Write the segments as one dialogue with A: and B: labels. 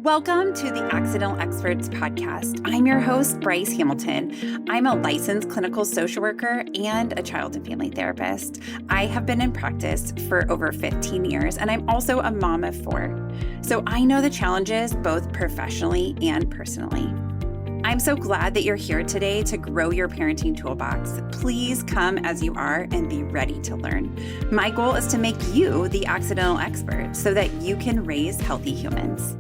A: Welcome to the Accidental Experts podcast. I'm your host, Bryce Hamilton. I'm a licensed clinical social worker and a child and family therapist. I have been in practice for over 15 years, and I'm also a mom of 4. So I know the challenges both professionally and personally. I'm so glad that you're here today to grow your parenting toolbox. Please come as you are and be ready to learn. My goal is to make you the accidental expert so that you can raise healthy humans.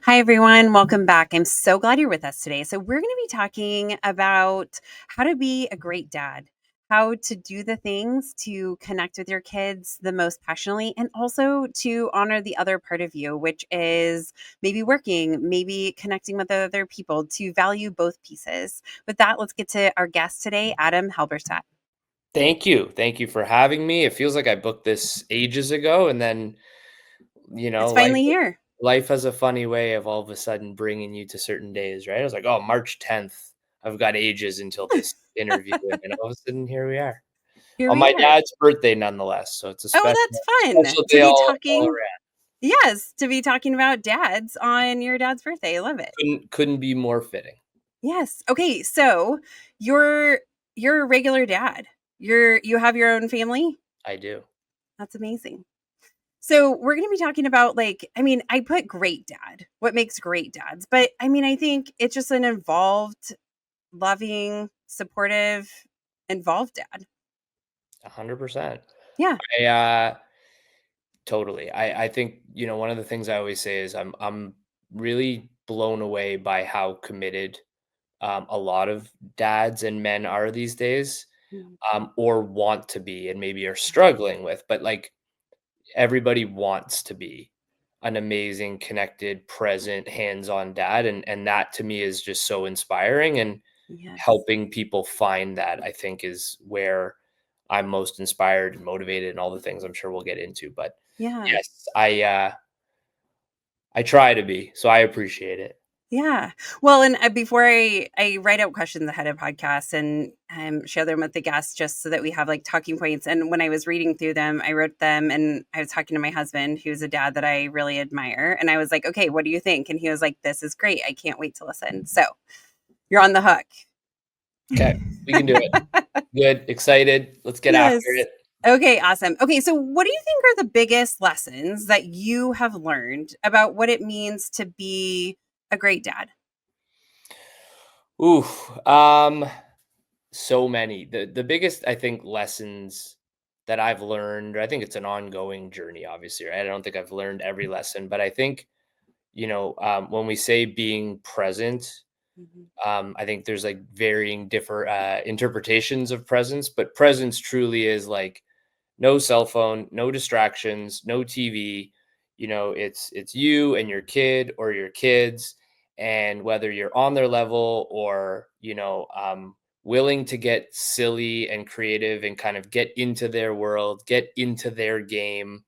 A: Hi, everyone. Welcome back. I'm so glad you're with us today. So, we're going to be talking about how to be a great dad, how to do the things to connect with your kids the most passionately, and also to honor the other part of you, which is maybe working, maybe connecting with other people, to value both pieces. With that, let's get to our guest today, Adam Halberstadt.
B: Thank you. Thank you for having me. It feels like I booked this ages ago, and then,
A: It's
B: life
A: finally here.
B: life has a funny way of all of a sudden bringing you to certain days, right? I was like, "Oh, March 10th. I've got ages until this interview," and then all of a sudden, here we are.
A: Here
B: On
A: we
B: my
A: are.
B: dad's birthday nonetheless, so it's a
A: Oh,
B: special
A: that's fun
B: special
A: to
B: day
A: be
B: all
A: talking.
B: around.
A: Yes, to be talking about dads on your dad's birthday. I love it.
B: Couldn't be more fitting.
A: Yes. Okay, so you're a regular dad. You have your own family?
B: I do.
A: That's amazing. So we're going to be talking about I put great dad. What makes great dads? But I think it's just an involved, loving, supportive, involved dad.
B: 100%.
A: Yeah.
B: I, totally. I think, one of the things I always say is I'm really blown away by how committed a lot of dads and men are these days,
A: Mm,
B: or want to be, and maybe are struggling with. But like everybody wants to be an amazing, connected, present, hands-on dad, and that to me is just so inspiring. And
A: yes.
B: helping people find that, I think, is where I'm most inspired and motivated, and all the things I'm sure we'll get into. But
A: Yeah.
B: yes, I try to be, so I appreciate it.
A: Yeah. Well, and before I write out questions ahead of podcasts and share them with the guests just so that we have like talking points. And when I was reading through them, I wrote them and I was talking to my husband, who's a dad that I really admire. And I was like, okay, what do you think? And he was like, this is great. I can't wait to listen. So you're on the hook.
B: Okay, we can do it. Good, excited. Let's get after
A: Yes.
B: it.
A: Okay, awesome. Okay, so what do you think are the biggest lessons that you have learned about what it means to be a great dad?
B: Ooh, so many. The biggest, I think, lessons that I've learned, I think it's an ongoing journey, obviously, right? I don't think I've learned every lesson, but I think, when we say being present,
A: Mhm.
B: I think there's like varying different interpretations of presence, but presence truly is like no cell phone, no distractions, no TV. It's you and your kid or your kids, and whether you're on their level or willing to get silly and creative and kind of get into their world, get into their game.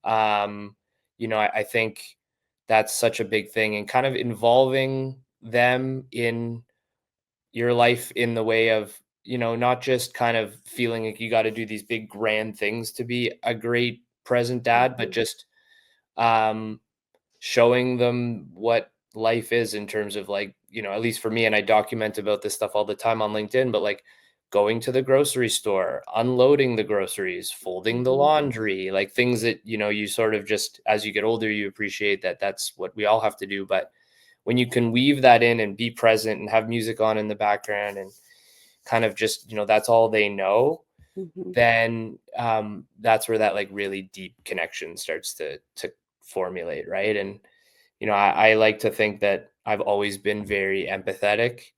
B: I think that's such a big thing, and kind of involving them in your life in the way of, not just kind of feeling like you got to do these big grand things to be a great present dad, but
A: Mhm.
B: just um showing them what life is in terms of, like, at least for me, and I document about this stuff all the time on LinkedIn, but like going to the grocery store, unloading the groceries, folding the
A: Mhm.
B: laundry, like things that, you sort of just, as you get older, you appreciate that that's what we all have to do. But when you can weave that in and be present and have music on in the background and kind of just, that's all they know,
A: Mhm.
B: then that's where that like really deep connection starts to formulate, right? And I like to think that I've always been very empathetic.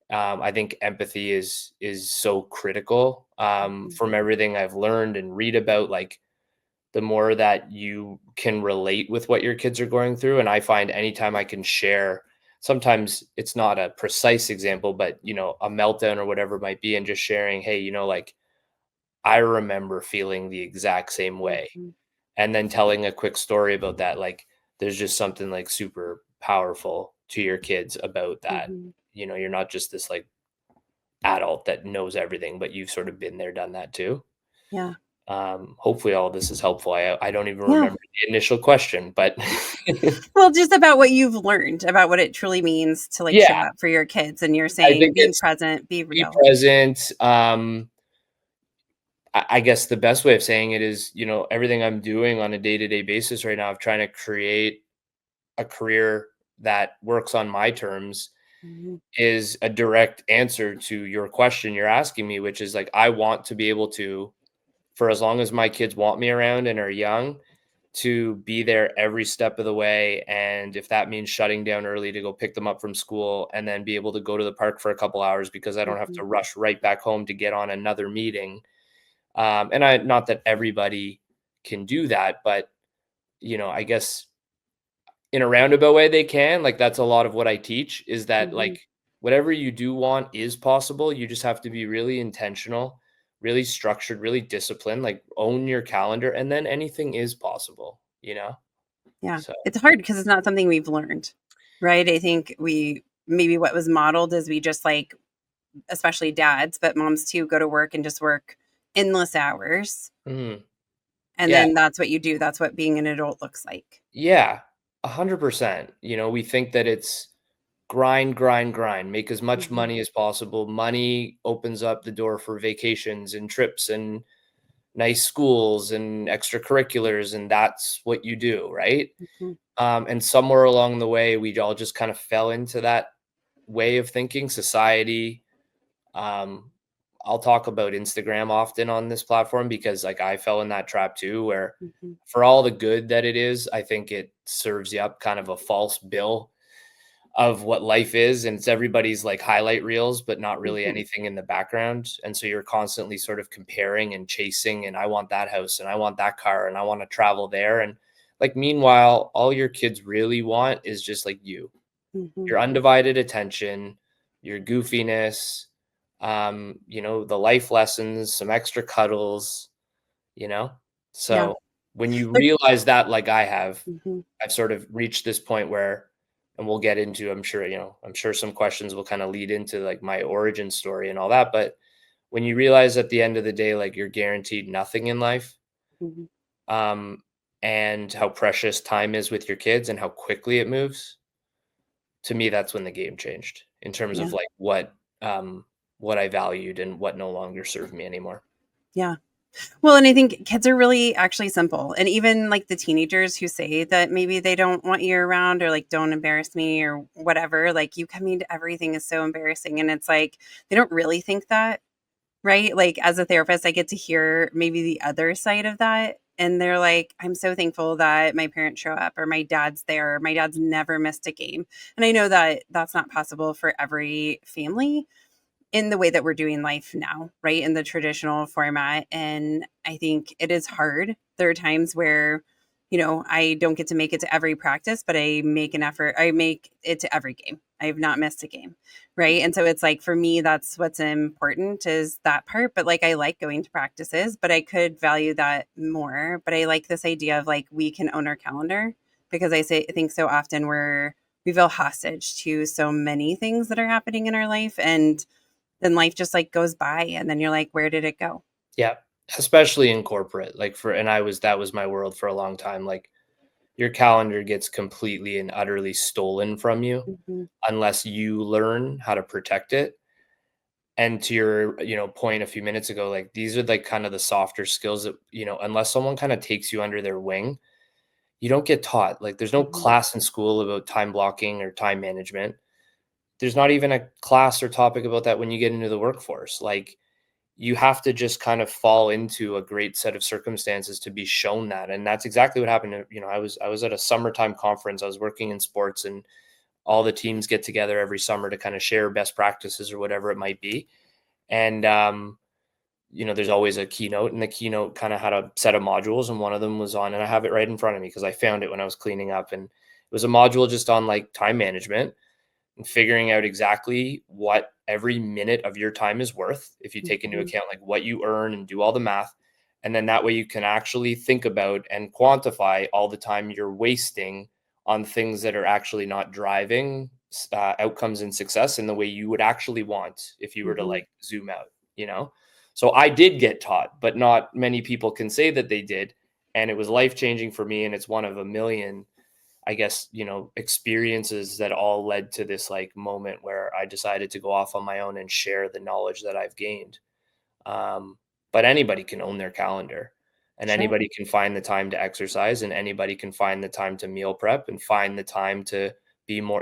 B: I think empathy is so critical,
A: Mhm.
B: from everything I've learned and read about. Like, the more that you can relate with what your kids are going through, and I find anytime I can share, sometimes it's not a precise example, but a meltdown or whatever it might be, and just sharing, hey, like, I remember feeling the exact same way,
A: Mhm.
B: and then telling a quick story about that, like, there's just something like super powerful to your kids about that.
A: Mhm.
B: You're not just this like adult that knows everything, but you've sort of been there, done that too.
A: Yeah.
B: Hopefully all this is helpful. I don't even
A: Yeah.
B: remember the initial question, but
A: Well, just about what you've learned about what it truly means to like show
B: yeah,
A: up for your kids. And you're
B: I
A: saying
B: think
A: being
B: it's
A: present, be
B: be
A: real.
B: present. I guess the best way of saying it is, everything I'm doing on a day-to-day basis right now of trying to create a career that works on my terms
A: Mhm,
B: is a direct answer to your question you're asking me, which is like, I want to be able to, for as long as my kids want me around and are young, to be there every step of the way. And if that means shutting down early to go pick them up from school and then be able to go to the park for a couple hours because I don't have
A: mhm,
B: to rush right back home to get on another meeting. Not that everybody can do that, but I guess in a roundabout way they can. Like that's a lot of what I teach is that
A: mhm.
B: like whatever you do want is possible. You just have to be really intentional, really structured, really disciplined, like own your calendar, and then anything is possible.
A: Yeah.
B: So
A: It's hard because it's not something we've learned, right? I think we maybe what was modeled is we just like, especially dads, but moms too, go to work and just work endless hours.
B: mhm.
A: And
B: Yeah,
A: then that's what you do. That's what being an adult looks like.
B: yeah, 100%. We think that it's grind, grind, grind, make as much
A: Mhm,
B: money as possible. Money opens up the door for vacations and trips and nice schools and extracurriculars, and that's what you do, right?
A: mhm,
B: And somewhere along the way, we all just kind of fell into that way of thinking, society. Um, I'll talk about Instagram often on this platform because, like, I fell in that trap too, where
A: mhm,
B: for all the good that it is, I think it serves you up kind of a false bill of what life is, and it's everybody's like highlight reels but not really
A: mhm,
B: anything in the background, and so you're constantly sort of comparing and chasing, and I want that house and I want that car and I want to travel there, and like meanwhile all your kids really want is just like
A: mhm.
B: your undivided attention, your goofiness, the life lessons, some extra cuddles, you know
A: Yeah.
B: so when you
A: Like,
B: realize that, like I have,
A: mhm,
B: I've sort of reached this point where, and we'll get into, I'm sure some questions will kind of lead into like my origin story and all that. But when you realize at the end of the day, like you're guaranteed nothing in life,
A: mhm.
B: um, and how precious time is with your kids and how quickly it moves, to me, that's when the game changed in terms of
A: Yeah.
B: like what I valued and what no longer served me anymore.
A: Yeah. Well, and I think kids are really actually simple. And even like the teenagers who say that maybe they don't want you around or like don't embarrass me or whatever, like you coming to everything is so embarrassing. And it's like they don't really think that, right? Like as a therapist, I get to hear maybe the other side of that. And they're like, I'm so thankful that my parents show up or my dad's there. My dad's never missed a game. And I know that that's not possible for every family in the way that we're doing life now, right? In the traditional format. And I think it is hard. There are times where, I don't get to make it to every practice, but I make an effort. I make it to every game. I have not missed a game. Right. And so it's like for me, that's what's important is that part. But like I like going to practices, but I could value that more. But I like this idea of like we can own our calendar because I think so often we feel hostage to so many things that are happening in our life. And then life just like goes by and then you're like, where did it go?
B: Yeah, especially in corporate, like and that was my world for a long time. Like your calendar gets completely and utterly stolen from you
A: Mhm,
B: unless you learn how to protect it. And to your, point a few minutes ago, like these are like kind of the softer skills that, unless someone kind of takes you under their wing, you don't get taught. Like there's no
A: mhm,
B: class in school about time blocking or time management. There's not even a class or topic about that when you get into the workforce. Like you have to just kind of fall into a great set of circumstances to be shown that. And that's exactly what happened. I was at a summertime conference. I was working in sports, and all the teams get together every summer to kind of share best practices or whatever it might be. And there's always a keynote, and the keynote kind of had a set of modules, and one of them was on, and I have it right in front of me because I found it when I was cleaning up, and it was a module just on like time management and figuring out exactly what every minute of your time is worth if you take into
A: mhm,
B: account like what you earn and do all the math. And then that way you can actually think about and quantify all the time you're wasting on things that are actually not driving outcomes and success in the way you would actually want if you were to
A: mhm.
B: like zoom out. So I did get taught, but not many people can say that they did. And it was life-changing for me. And it's one of a million, I guess, experiences that all led to this like moment where I decided to go off on my own and share the knowledge that I've gained. Um, but anybody can own their calendar, and
A: Sure.
B: anybody can find the time to exercise, and anybody can find the time to meal prep and find the time to be more,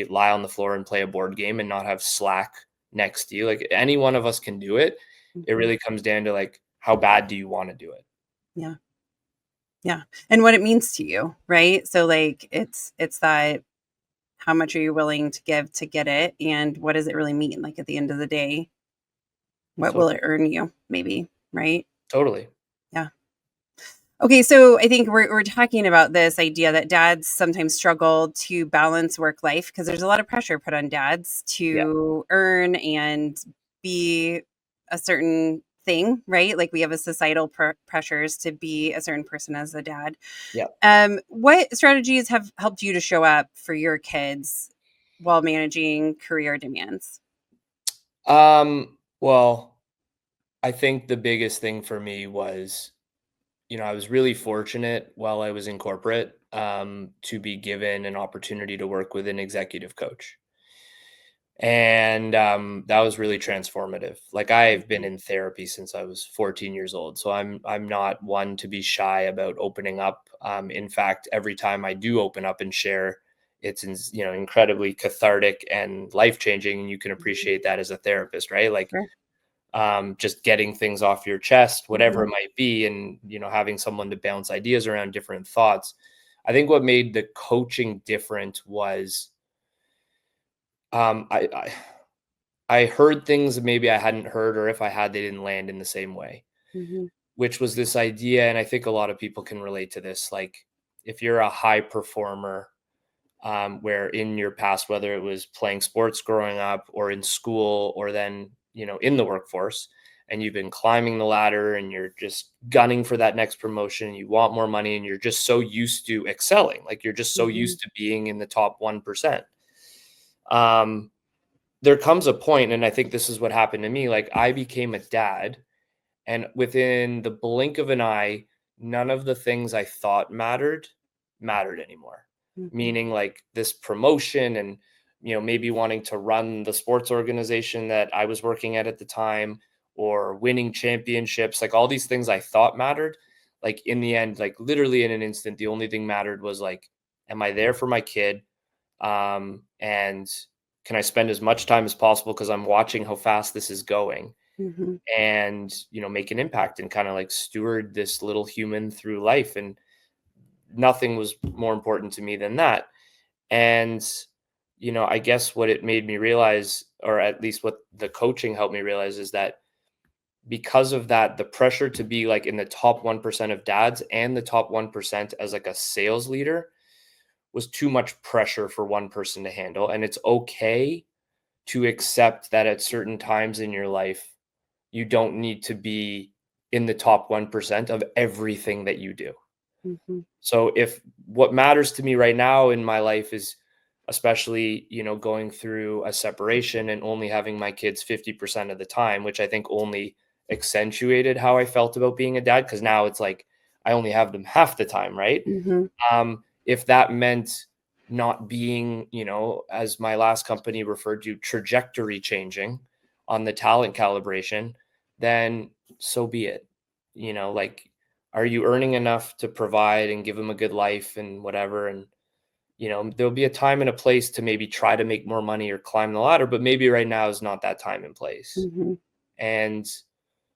B: lie on the floor and play a board game and not have Slack next to you. Like any one of us can do it. It
A: Mhm.
B: really comes down to like, how bad do you want to do it?
A: Yeah. Yeah. And what it means to you, right? So like it's that how much are you willing to give to get it and what does it really mean? Like at the end of the day, what
B: So
A: will it earn you maybe, right?
B: totally.
A: Yeah. Okay, so I think we're talking about this idea that dads sometimes struggle to balance work life because there's a lot of pressure put on dads
B: Yeah.
A: to earn and be a certain thing, right? Like we have a societal pressures to be a certain person as a dad.
B: Yeah.
A: What strategies have helped you to show up for your kids while managing career demands?
B: Well, I think the biggest thing for me was, I was really fortunate while I was in corporate, to be given an opportunity to work with an executive coach. And that was really transformative. Like I've been
A: Mhm.
B: in therapy since I was 14 years old, so I'm not one to be shy about opening up. In fact, every time I do open up and share, it's incredibly cathartic and life changing, and you can
A: Mhm.
B: appreciate that as a therapist, right? Like
A: Sure.
B: just getting things off your chest, whatever
A: Mhm.
B: it might be, and having someone to bounce ideas around, different thoughts. I think what made the coaching different was I heard things that maybe I hadn't heard, or if I had, they didn't land in the same way,
A: Mhm.
B: which was this idea, and I think a lot of people can relate to this. Like, if you're a high performer, where in your past, whether it was playing sports growing up or in school or then, in the workforce, and you've been climbing the ladder and you're just gunning for that next promotion, you want more money, and you're just so used to excelling, like you're just so
A: Mhm.
B: used to being in the top 1%. Um, there comes a point, and I think this is what happened to me. Like I became a dad, and within the blink of an eye, none of the things I thought mattered anymore.
A: Mhm.
B: Meaning like this promotion and maybe wanting to run the sports organization that I was working at the time, or winning championships, like all these things I thought mattered. Like in the end, like literally in an instant, the only thing mattered was like, am I there for my kid? And can I spend as much time as possible because I'm watching how fast this is going,
A: Mhm.
B: and make an impact and kind of like steward this little human through life. And nothing was more important to me than that. And I guess what it made me realize, or at least what the coaching helped me realize, is that because of that, the pressure to be like in the top 1% of dads and the top 1% as like a sales leader was too much pressure for one person to handle. And it's okay to accept that at certain times in your life, you don't need to be in the top 1% of everything that you do.
A: Mhm.
B: So if what matters to me right now in my life is, especially, going through a separation and only having my kids 50% of the time, which I think only accentuated how I felt about being a dad, because now it's like I only have them half the time, right?
A: Mhm.
B: If that meant not being, as my last company referred to, trajectory changing on the talent calibration, then so be it. Like, are you earning enough to provide and give them a good life and whatever? And, there'll be a time and a place to maybe try to make more money or climb the ladder, but maybe right now is not that time and place.
A: Mhm.
B: And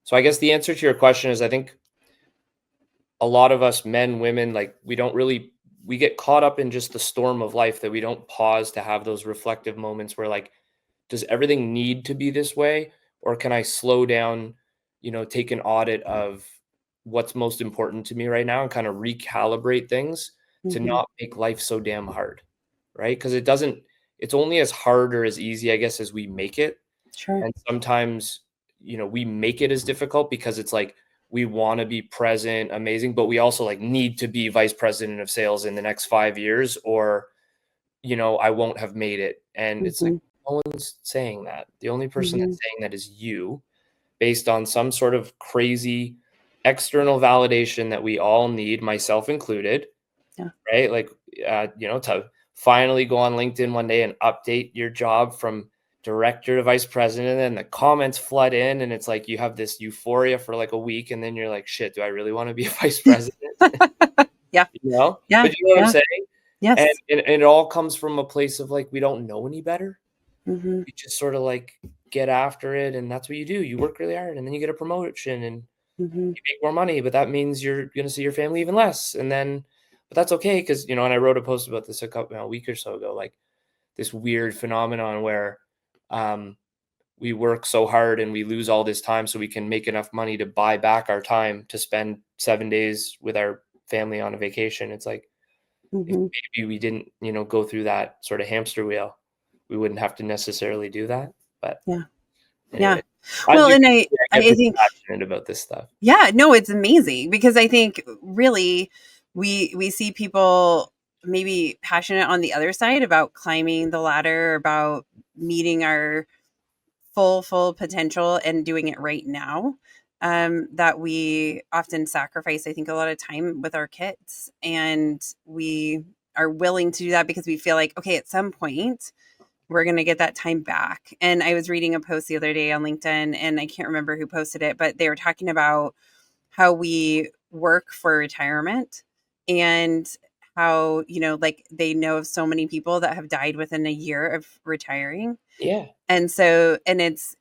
B: so I guess the answer to your question is, I think a lot of us men, women, like we get caught up in just the storm of life that we don't pause to have those reflective moments where like, does everything need to be this way? Or can I slow down, take an audit of what's most important to me right now and kind of recalibrate things to
A: Mhm.
B: not make life so damn hard. Right. Because it's only as hard or as easy, I guess, as we make it.
A: Sure.
B: And sometimes, we make it as difficult because it's like we want to be present, amazing, but we also like need to be vice president of sales in the next 5 years, or, I won't have made it. And it's like,
A: Mhm.
B: no one's saying that. The only person that's
A: Mhm.
B: saying that is you. based on some sort of crazy external validation that we all need, myself included,
A: Yeah.
B: right? Like, to finally go on LinkedIn one day and update your job from director to vice president, and the comments flood in, and it's like you have this euphoria for like a week, and then you're like, shit, do I really want to be a vice president?
A: Yeah.
B: You know?
A: Yeah.
B: But you know what I'm
A: Yeah.
B: saying? And,
A: Yes.
B: and it all comes from a place of like, we don't know any better.
A: Hmm.
B: You just sort of like get after it, and that's what you do. You work really hard, and then you get a promotion, and
A: Hmm.
B: you make more money, but that means you're gonna see your family even less. And then, but that's okay because and I wrote a post about this a week or so ago, like this weird phenomenon where um, we work so hard and we lose all this time so we can make enough money to buy back our time to spend 7 days with our family on a vacation. It's like if
A: Hmm.
B: maybe we didn't, go through that sort of hamster wheel, we wouldn't have to necessarily do that. But
A: Yeah. Yeah.
B: anyway, I
A: Well,
B: do.
A: and
B: I get
A: I
B: pretty
A: think,
B: passionate about this stuff.
A: yeah, no, it's amazing because I think really we see people maybe passionate on the other side about climbing the ladder, about meeting our full potential and doing it right now. That we often sacrifice, I think, a lot of time with our kids, and we are willing to do that because we feel like, okay, at some point we're going to get that time back. And I was reading a post the other day on LinkedIn, and I can't remember who posted it, but they were talking about how we work for retirement, and how, like they know of so many people that have died within a year of retiring.
B: Yeah,
A: And so, and it's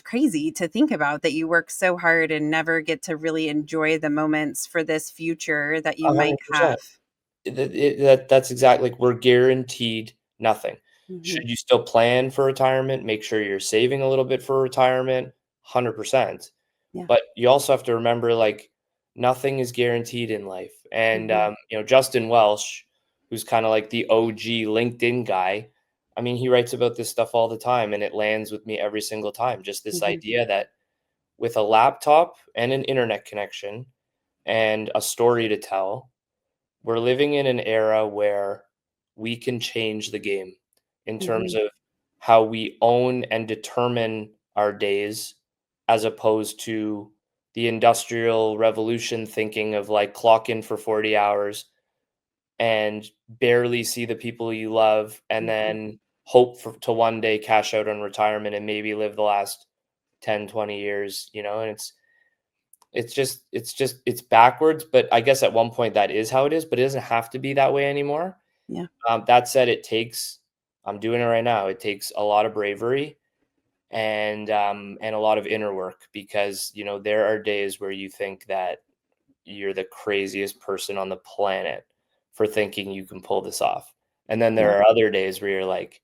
A: crazy to think about that you work so hard and never get to really enjoy the moments for this future that you might
B: 100%.
A: have.
B: That's exactly like we're guaranteed nothing.
A: Hmm.
B: Should you still plan for retirement, make sure you're saving a little bit for retirement, 100%.
A: Yeah.
B: But you also have to remember, like, nothing is guaranteed in life. And,
A: Hmm.
B: Justin Welsh, who's kind of like the OG LinkedIn guy, I mean, he writes about this stuff all the time, and it lands with me every single time. Just this
A: Hmm.
B: idea that with a laptop and an internet connection and a story to tell, we're living in an era where we can change the game in terms
A: Hmm.
B: of how we own and determine our days, as opposed to the industrial revolution thinking of like clock in for 40 hours and barely see the people you love, and
A: Hmm.
B: then hope to one day cash out on retirement and maybe live the last 10, 20 years, and it's backwards, but I guess at one point that is how it is, but it doesn't have to be that way anymore.
A: Yeah.
B: That said, I'm doing it right now. It takes a lot of bravery and a lot of inner work, because there are days where you think that you're the craziest person on the planet for thinking you can pull this off, and then there
A: Yeah.
B: are other days where you're like,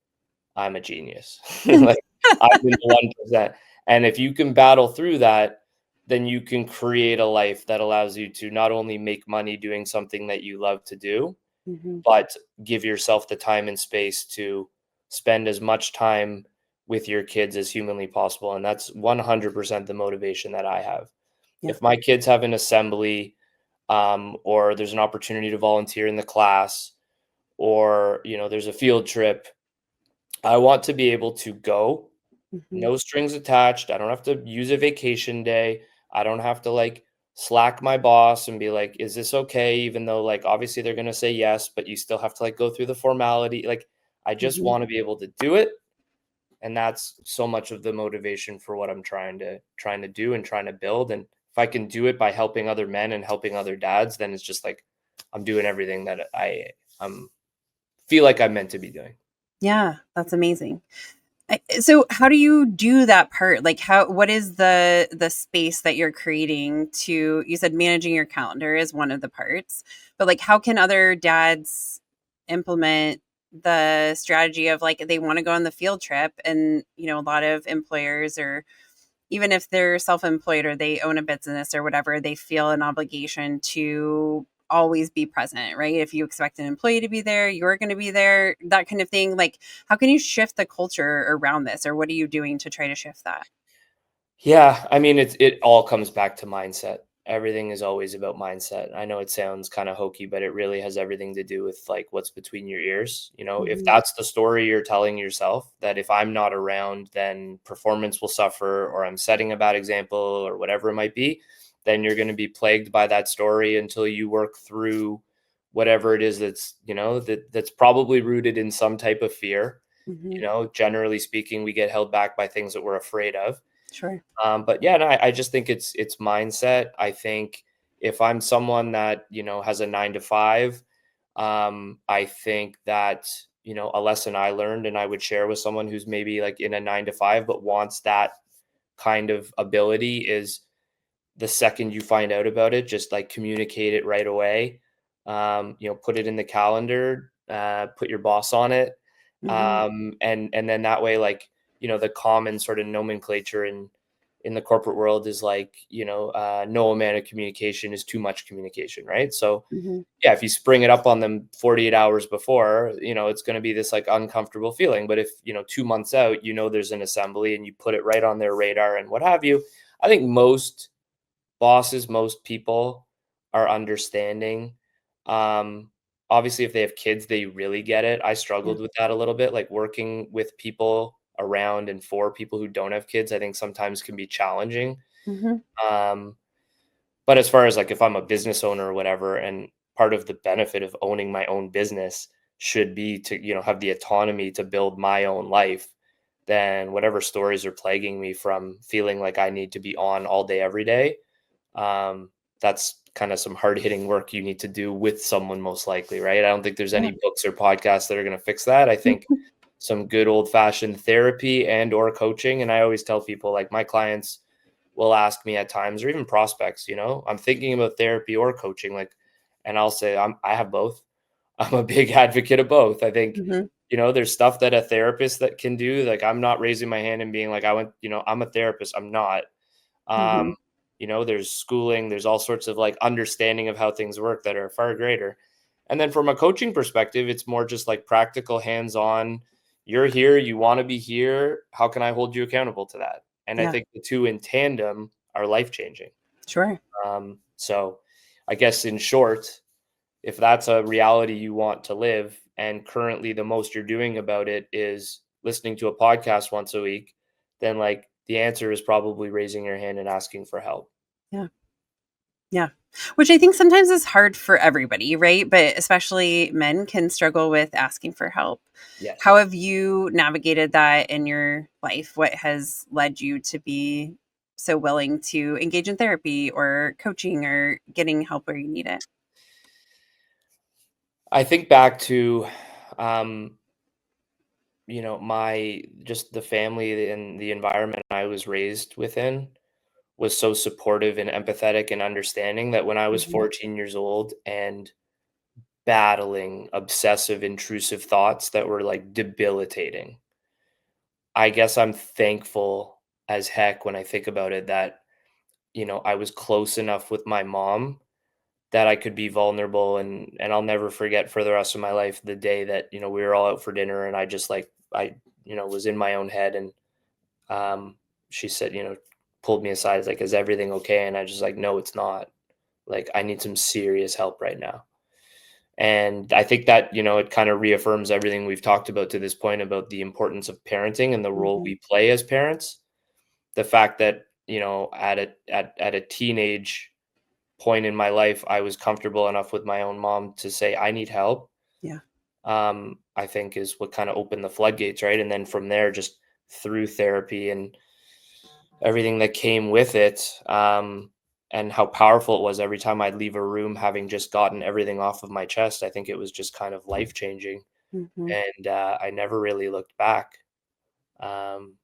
B: I'm a genius. Like, I'm in the 1%. And if you can battle through that, then you can create a life that allows you to not only make money doing something that you love to do,
A: Hmm.
B: but give yourself the time and space to spend as much time with your kids as humanly possible. And that's 100% the motivation that I have.
A: Yeah.
B: If my kids have an assembly, or there's an opportunity to volunteer in the class, or there's a field trip, I want to be able to go,
A: Hmm.
B: no strings attached. I don't have to use a vacation day. I don't have to like slack my boss and be like, is this okay? Even though, like, obviously they're going to say yes, but you still have to like go through the formality. Like, I just
A: Hmm.
B: want to be able to do it. And that's so much of the motivation for what I'm trying to do and trying to build. And if I can do it by helping other men and helping other dads, then it's just like I'm doing everything that I'm feel like I'm meant to be doing.
A: Yeah. That's amazing. So how do you do that part? Like, what is the space that you're creating to, you said managing your calendar is one of the parts, but like, how can other dads implement the strategy of like, they want to go on the field trip, and, a lot of employers, or even if they're self-employed or they own a business or whatever, they feel an obligation to always be present, right? If you expect an employee to be there, you're going to be there, that kind of thing. Like, how can you shift the culture around this, or what are you doing to try to shift that?
B: Yeah, I mean, it all comes back to mindset. everything is always about mindset. I know it sounds kind of hokey, but it really has everything to do with like what's between your ears. You know, if
A: Mm-hmm.
B: that's the story you're telling yourself, that if I'm not around, then performance will suffer, or I'm setting a bad example, or whatever it might be, then you're going to be plagued by that story until you work through whatever it is that's, that's probably rooted in some type of fear.
A: Mm-hmm.
B: Generally speaking, we get held back by things that we're afraid of.
A: Sure.
B: But yeah, no, I just think it's mindset. I think if I'm someone that has a 9 to 5, I think that a lesson I learned and I would share with someone who's maybe like in a 9 to 5 but wants that kind of ability is the second you find out about it, just like communicate it right away. Put it in the calendar, put your boss on it,
A: Mm-hmm.
B: and then that way, like the common sort of nomenclature in the corporate world is like no amount of communication is too much communication, right? So
A: Mm-hmm.
B: yeah, if you spring it up on them 48 hours before, it's going to be this like uncomfortable feeling. But if 2 months out, there's an assembly and you put it right on their radar and what have you, I think most bosses, most people are understanding. Um, Obviously, if they have kids, they really get it. I
A: Yeah.
B: struggled with that a little bit, like working with people around and for people who don't have kids, I think sometimes can be challenging.
A: Mm-hmm.
B: Um, but as far as like if I'm a business owner or whatever, and part of the benefit of owning my own business should be to, have the autonomy to build my own life, then whatever stories are plaguing me from feeling like I need to be on all day, every day, that's kind of some hard hitting work you need to do with someone, most likely, right? I don't think there's
A: Yeah.
B: any books or podcasts that are going to fix that. I think some good old fashioned therapy and or coaching. And I always tell people, like, my clients will ask me at times, or even prospects, I'm thinking about therapy or coaching, like, and I'll say I have both. I'm a big advocate of both. I think,
A: Mm-hmm.
B: there's stuff that a therapist that can do. Like, I'm not raising my hand and being like, I'm a therapist. I'm not.
A: Mm-hmm.
B: Um, there's schooling, there's all sorts of like understanding of how things work that are far greater. And then from a coaching perspective, it's more just like practical, hands-on. You're here, you want to be here. How can I hold you accountable to that? And I
A: Yeah.
B: think the two in tandem are life-changing.
A: Sure.
B: So I guess in short, if that's a reality you want to live, and currently the most you're doing about it is listening to a podcast once a week, then like the answer is probably raising your hand and asking for help.
A: Yeah. Yeah. Which I think sometimes is hard for everybody, right? But especially men can struggle with asking for help. How
B: Yes.
A: have you navigated that in your life? What has led you to be so willing to engage in therapy or coaching or getting help where you need it?
B: I think back to, um, my just the family and the environment I was raised within was so supportive and empathetic and understanding that when I was
A: Mhm.
B: 14 years old and battling obsessive, intrusive thoughts that were like debilitating, I guess I'm thankful as heck when I think about it that, I was close enough with my mom that I could be vulnerable, and I'll never forget for the rest of my life the day that, we were all out for dinner and I just like I, was in my own head, and she said, pulled me aside, is like, is everything okay? And I just like, no, it's not. Like, I need some serious help right now. And I think that, it kind of reaffirms everything we've talked about to this point about the importance of parenting and the role
A: Mhm.
B: we play as parents. The fact that, at a teenage point in my life, I was comfortable enough with my own mom to say, I need help,
A: Yeah.
B: I think is what kind of opened the floodgates, right? And then from there, just through therapy and everything that came with it, and how powerful it was every time I'd leave a room having just gotten everything off of my chest. I think it was just kind of life changing.
A: Mhm.
B: And I never really looked back. Um,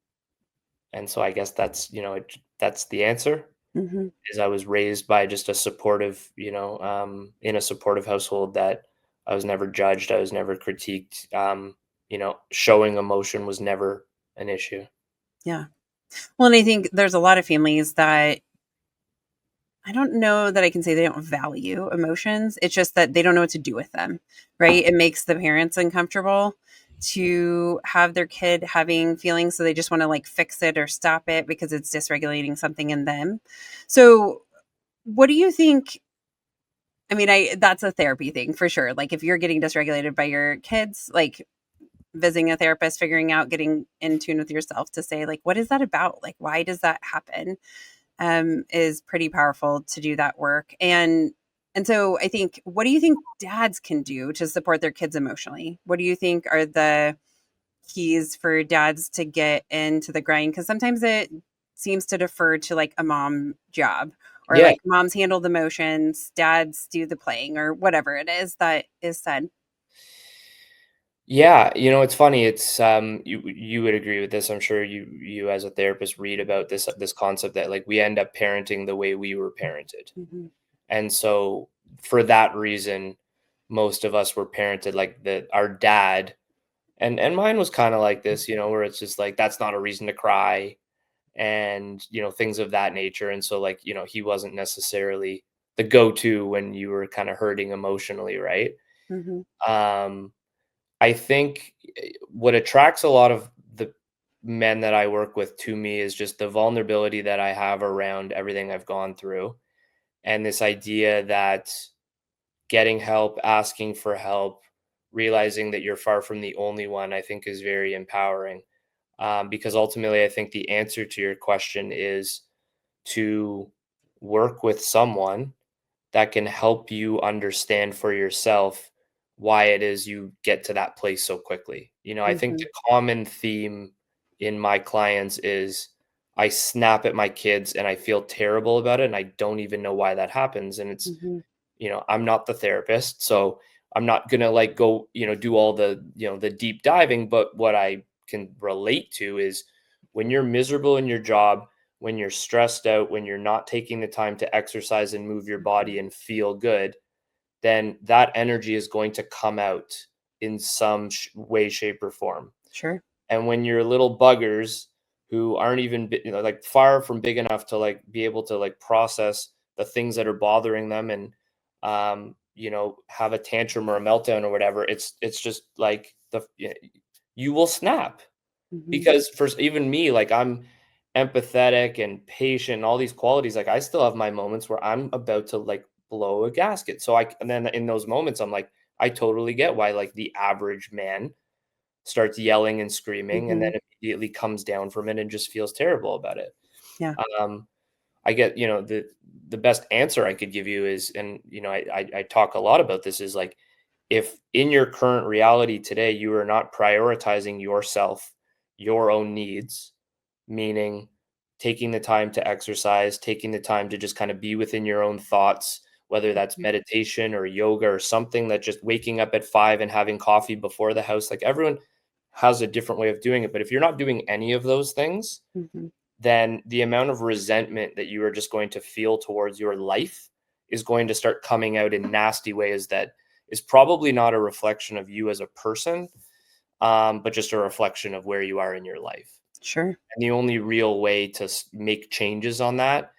B: and so I guess that's, that's the answer.
A: Mhm.
B: Is I was raised by just a supportive, in a supportive household that I was never judged, I was never critiqued. Showing emotion was never an issue.
A: Yeah. Well, and I think there's a lot of families that I don't know that I can say they don't value emotions. It's just that they don't know what to do with them, right? It makes the parents uncomfortable to have their kid having feelings. So they just want to like fix it or stop it because it's dysregulating something in them. So what do you think? I mean, that's a therapy thing for sure. Like if you're getting dysregulated by your kids, like visiting a therapist, figuring out, getting in tune with yourself to say, like, what is that about? Like, why does that happen? Is pretty powerful to do that work. And so I think, what do you think dads can do to support their kids emotionally? What do you think are the keys for dads to get into the grind? Because sometimes it seems to defer to like a mom job, or
B: Yeah.
A: like moms handle the motions, dads do the playing, or whatever it is that is said.
B: Yeah, it's funny. It's you would agree with this. I'm sure you as a therapist read about this concept that like we end up parenting the way we were parented.
A: Hmm.
B: And so for that reason, most of us were parented like that our dad and mine was kind of like this, where it's just like that's not a reason to cry and things of that nature. And so like, he wasn't necessarily the go-to when you were kind of hurting emotionally, right?
A: Hmm.
B: Um I think what attracts a lot of the men that I work with to me is just the vulnerability that I have around everything I've gone through and this idea that getting help, asking for help, realizing that you're far from the only one, I think is very empowering. Because ultimately, I think the answer to your question is to work with someone that can help you understand for yourself why it is you get to that place so quickly. I think
A: Hmm.
B: the common theme in my clients is I snap at my kids and I feel terrible about it and I don't even know why that happens. And it's
A: Hmm.
B: I'm not the therapist, so I'm not gonna like go, do all the, the deep diving. But what I can relate to is when you're miserable in your job, when you're stressed out, when you're not taking the time to exercise and move your body and feel good, then that energy is going to come out in some way, shape, or form.
A: Sure.
B: And when you're little buggers who aren't even like far from big enough to like be able to like process the things that are bothering them and have a tantrum or a meltdown or whatever, it's just like you will snap.
A: Hmm.
B: Because for even me, like I'm empathetic and patient and all these qualities, like I still have my moments where I'm about to like blow a gasket. So and then in those moments I'm like, I totally get why like the average man starts yelling and screaming and then
A: Hmm.
B: immediately comes down from it and just feels terrible about it.
A: Yeah.
B: Um, I get, the best answer I could give you is, and I talk a lot about this is like, if in your current reality today you are not prioritizing yourself, your own needs, meaning taking the time to exercise, taking the time to just kind of be within your own thoughts, whether that's meditation or yoga or something that just waking up at 5 and having coffee before the house, like everyone has a different way of doing it. But if you're not doing any of those things,
A: Hmm.
B: then the amount of resentment that you are just going to feel towards your life is going to start coming out in nasty ways that is probably not a reflection of you as a person, but just a reflection of where you are in your life.
A: Sure.
B: And the only real way to make changes on that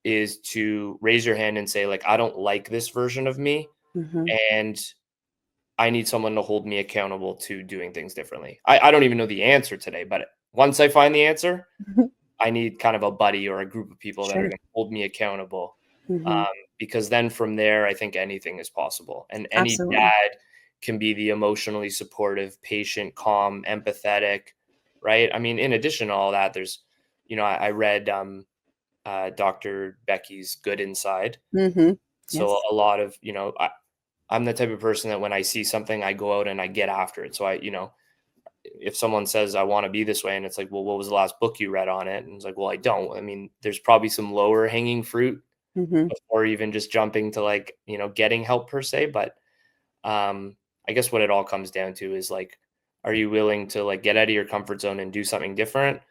B: is to raise your hand and say, like, I don't like this version of me.
A: Hmm.
B: And I need someone to hold me accountable to doing things differently. I don't even know the answer today, but once I find the answer, I need kind of a buddy or a group of people that are
A: Sure.
B: gonna hold me accountable,
A: Hmm.
B: because then from there, I think anything is possible, and any
A: Absolutely.
B: dad can be the emotionally supportive, patient, calm, empathetic, right? I mean, in addition to all that, there's I read, Dr. Becky's Good Inside,
A: Hmm.
B: so
A: Yes.
B: a lot of I'm the type of person that when I see something, I go out and I get after it, so if someone says I want to be this way and it's like, well, what was the last book you read on it? And it's like, well, I don't. I mean, there's probably some lower hanging fruit
A: Hmm.
B: before even just jumping to like, getting help per se. But I guess what it all comes down to is like, are you willing to like get out of your comfort zone and do something different?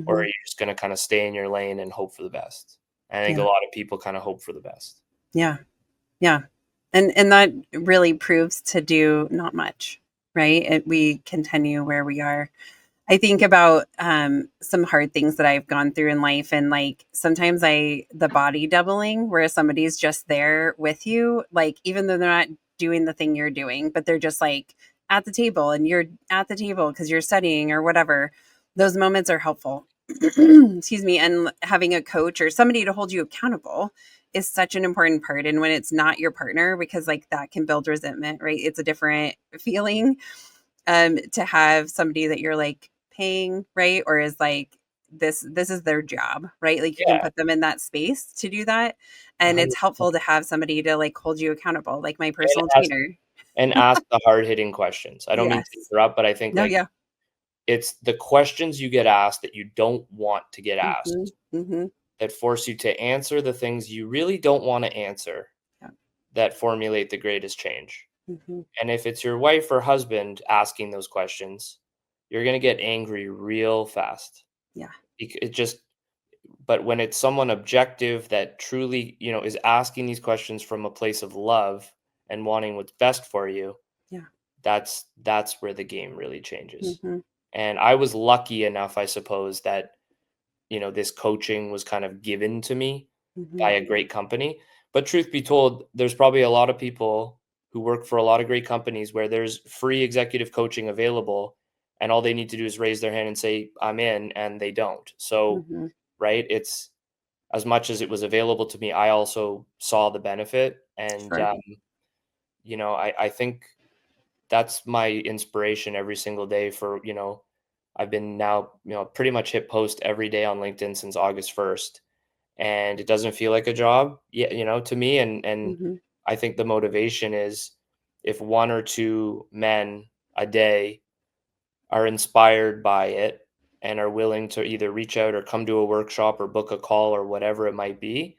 B: Or are
A: Hmm.
B: you just going to kind of stay in your lane and hope for the best? I think a
A: Yeah.
B: lot of people kind of hope for the best.
A: Yeah. Yeah. And that really proves to do not much, right? We continue where we are. I think about some hard things that I've gone through in life, and like sometimes the body doubling, where somebody's just there with you, like even though they're not doing the thing you're doing, but they're just like at the table and you're at the table because you're studying or whatever. Those moments are helpful. excuse me, and having a coach or somebody to hold you accountable is such an important part. And when it's not your partner, because like that can build resentment, right? It's a different feeling to have somebody that you're like paying, right? Or is like this is their job, right? Like you can
B: Yeah,
A: put them in that space to do that. And it's
B: 100%.
A: helpful to have somebody to like hold you accountable, like my
B: And
A: personal
B: ask
A: trainer.
B: and ask the hard-hitting questions. I don't mean to
A: Yes.
B: interrupt, but I think,
A: No,
B: like,
A: yeah.
B: it's the questions you get asked that you don't want to get
A: Mhm.
B: asked
A: Mhm.
B: that force you to answer the things you really don't wanna answer
A: Yeah.
B: that formulate the greatest change.
A: Mhm.
B: And if it's your wife or husband asking those questions, you're gonna get angry real fast.
A: Yeah.
B: It just but when it's someone objective that truly, is asking these questions from a place of love and wanting what's best for you,
A: Yeah.
B: that's where the game really changes.
A: Mhm.
B: And I was lucky enough, I suppose, that, this coaching was kind of given to me by
A: Mhm.
B: a great company. But truth be told, there's probably a lot of people who work for a lot of great companies where there's free executive coaching available, and all they need to do is raise their hand and say, "I'm in," and they don't. So,
A: Mhm.
B: right, it's as much as it was available to me, I also saw the benefit. And,
A: Sure.
B: I think that's my inspiration every single day for, I've been now, pretty much hit post every day on LinkedIn since August 1st, and it doesn't feel like a job, yeah, to me. And
A: Mhm.
B: I think the motivation is if one or two men a day are inspired by it and are willing to either reach out or come to a workshop or book a call or whatever it might be,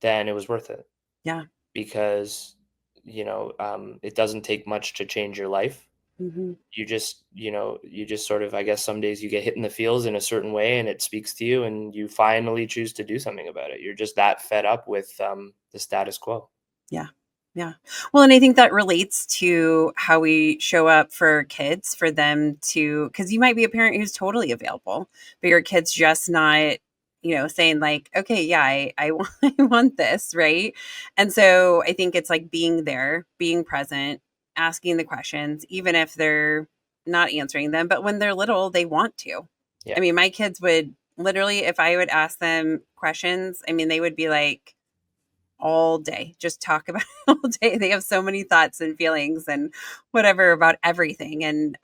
B: then it was worth it.
A: Yeah.
B: Because, it doesn't take much to change your life.
A: Mhm.
B: You just sort of, I guess, some days you get hit in the feels in a certain way and it speaks to you and you finally choose to do something about it. You're just that fed up with the status quo.
A: Yeah. Yeah. Well, and I think that relates to how we show up for kids, for them to, because you might be a parent who's totally available, but your kid's just not, saying like, okay, yeah, I want, I want this. Right. And so I think it's like being there, being present, asking the questions, even if they're not answering them. But when they're little, they want to. I
B: Yeah.
A: mean, my kids would literally, if I would ask them questions, I mean, they would be like, all day, just talk about it all day. They have so many thoughts and feelings and whatever about everything. And,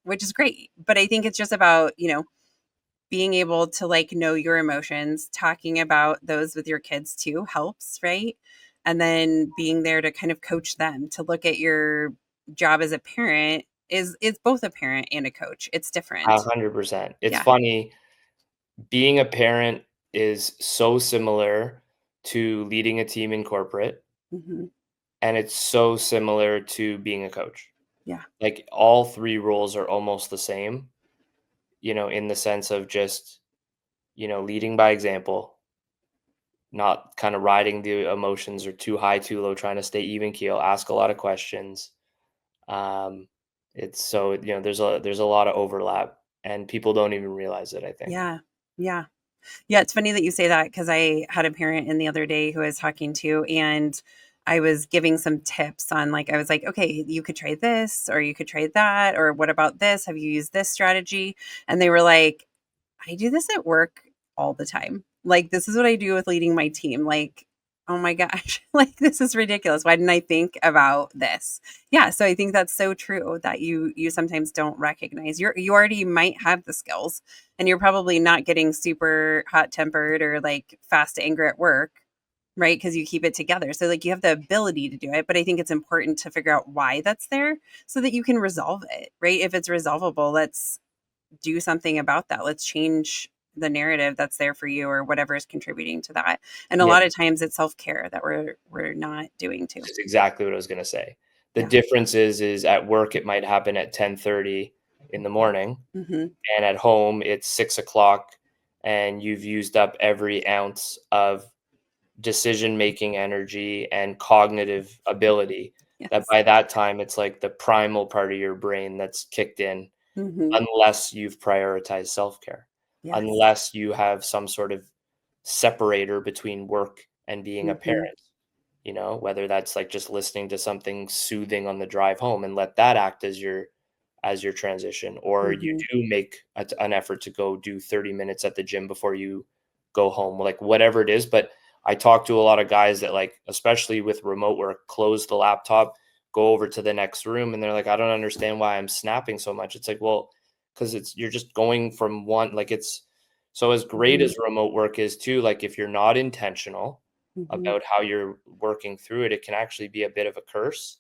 A: which is great. But I think it's just about, being able to like know your emotions, talking about those with your kids too helps, right? And then being there to kind of coach them to look at your job as a parent is both a parent and a coach. It's different.
B: 100%. It's
A: Yeah.
B: funny, being a parent is so similar to leading a team in corporate,
A: Hmm.
B: and it's so similar to being a coach.
A: Yeah.
B: Like, all three roles are almost the same, in the sense of just, leading by example, not kind of riding the emotions or too high, too low, trying to stay even keel, ask a lot of questions. Um, it's so, there's a lot of overlap and people don't even realize it, I think.
A: Yeah. Yeah. Yeah, it's funny that you say that because I had a parent in the other day who I was talking to, and I was giving some tips on like, I was like, okay, you could try this, or you could try that, or what about this? Have you used this strategy? And they were like, I do this at work all the time. Like, this is what I do with leading my team. Like, oh my gosh, like this is ridiculous. Why didn't I think about this? Yeah, so I think that's so true that you sometimes don't recognize. You already might have the skills and you're probably not getting super hot-tempered or like fast to anger at work, right? Because you keep it together. So like you have the ability to do it, but I think it's important to figure out why that's there so that you can resolve it, right? If it's resolvable, let's do something about that. Let's change the narrative that's there for you or whatever is contributing to that. And a
B: Yeah,
A: lot of times it's self-care that we're not doing too.
B: which is exactly what I was gonna say. The
A: Yeah.
B: difference is at work, it might happen at 10:30 in the morning,
A: Mhm.
B: and at home, it's 6 o'clock, and you've used up every ounce of decision-making energy and cognitive ability, that
A: Yes.
B: by that time, it's like the primal part of your brain that's kicked in,
A: Mhm.
B: unless you've prioritized self-care,
A: Yes.
B: unless you have some sort of separator between work and being a
A: Mhm.
B: parent, whether that's like just listening to something soothing on the drive home and let that act as as your transition, or you
A: Mhm.
B: do make an effort to go do 30 minutes at the gym before you go home, like whatever it is. But I talk to a lot of guys that, like, especially with remote work, close the laptop, go over to the next room, and they're like, I don't understand why I'm snapping so much. It's like, well, because you're just going from one, like, it's so as great
A: Mhm.
B: as remote work is too, like, if you're not intentional
A: Mhm.
B: about how you're working through it, it can actually be a bit of a curse.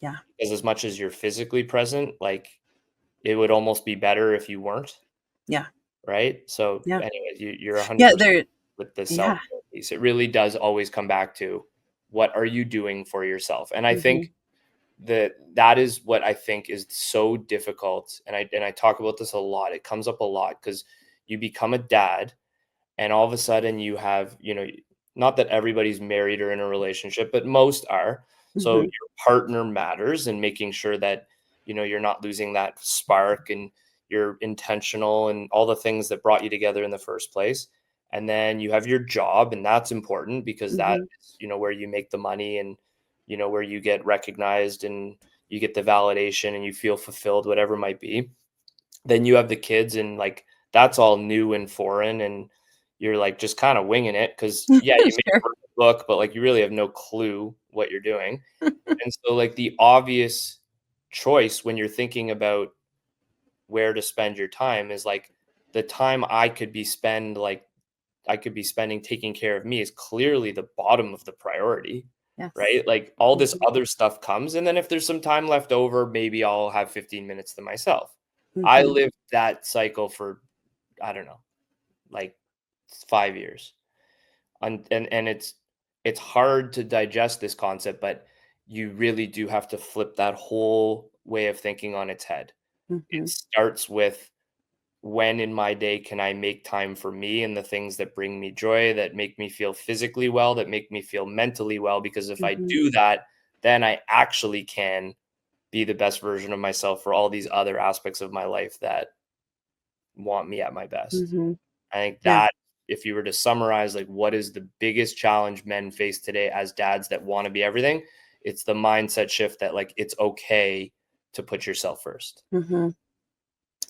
A: Yeah.
B: Because as much as you're physically present, like, it would almost be better if you weren't,
A: Yeah.
B: right? So
A: Yeah.
B: anyways, you're
A: Yeah,
B: 100%
A: there
B: with the self
A: yeah.
B: piece. It really does always come back to what are you doing for yourself? And I
A: Mhm.
B: think that is what I think is so difficult. And I talk about this a lot. It comes up a lot because you become a dad, and all of a sudden you have, not that everybody's married or in a relationship, but most are. So
A: Mhm.
B: your partner matters, and making sure that, you're not losing that spark, and you're intentional and all the things that brought you together in the first place. And then you have your job, and that's important because that
A: Mhm.
B: is, where you make the money, and where you get recognized, and you get the validation, and you feel fulfilled, whatever it might be. Then you have the kids, and, like, that's all new and foreign, and you're, like, just kinda winging it because, yeah, you may
A: Sure.
B: have read the book, but, like, you really have no clue what you're doing. And so, like, the obvious choice when you're thinking about where to spend your time is, like, the time I could be spending taking care of me is clearly the bottom of the priority,
A: Yes.
B: right? Like, all this
A: Mhm.
B: other stuff comes, and then if there's some time left over, maybe I'll have 15 minutes to myself. I
A: Mhm.
B: lived that cycle for, I don't know, like 5 years. And it's hard to digest this concept, but you really do have to flip that whole way of thinking on its head. It
A: Mhm.
B: starts with, when in my day can I make time for me and the things that bring me joy, that make me feel physically well, that make me feel mentally well? Because if I
A: Mhm.
B: do that, then I actually can be the best version of myself for all these other aspects of my life that want me at my best.
A: Mhm.
B: I think
A: Yeah.
B: that, if you were to summarize, like, what is the biggest challenge men face today as dads that want to be everything, it's the mindset shift that, like, it's okay to put yourself first.
A: Mhm.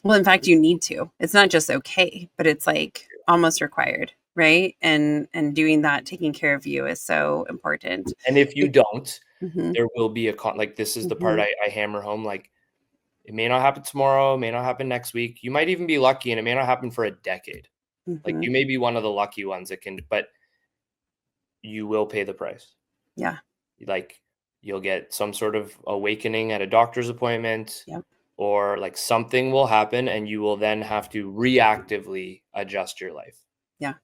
A: Well, in fact, you need to. It's not just okay, but it's, like, almost required, right? And doing that, taking care of you is so important.
B: And if you
A: Be
B: don't,
A: Mhm.
B: there will be like, this is the part
A: Mhm.
B: I hammer home. Like, it may not happen tomorrow, may not happen next week. You might even be lucky, and it may not happen for a decade. Like,
A: Mhm.
B: you may be one of the lucky ones that can, but you will pay the price.
A: Yeah.
B: Like, you'll get some sort of awakening at a doctor's appointment,
A: Yep.
B: or, like, something will happen, and you will then have to reactively adjust your life.
A: Yeah.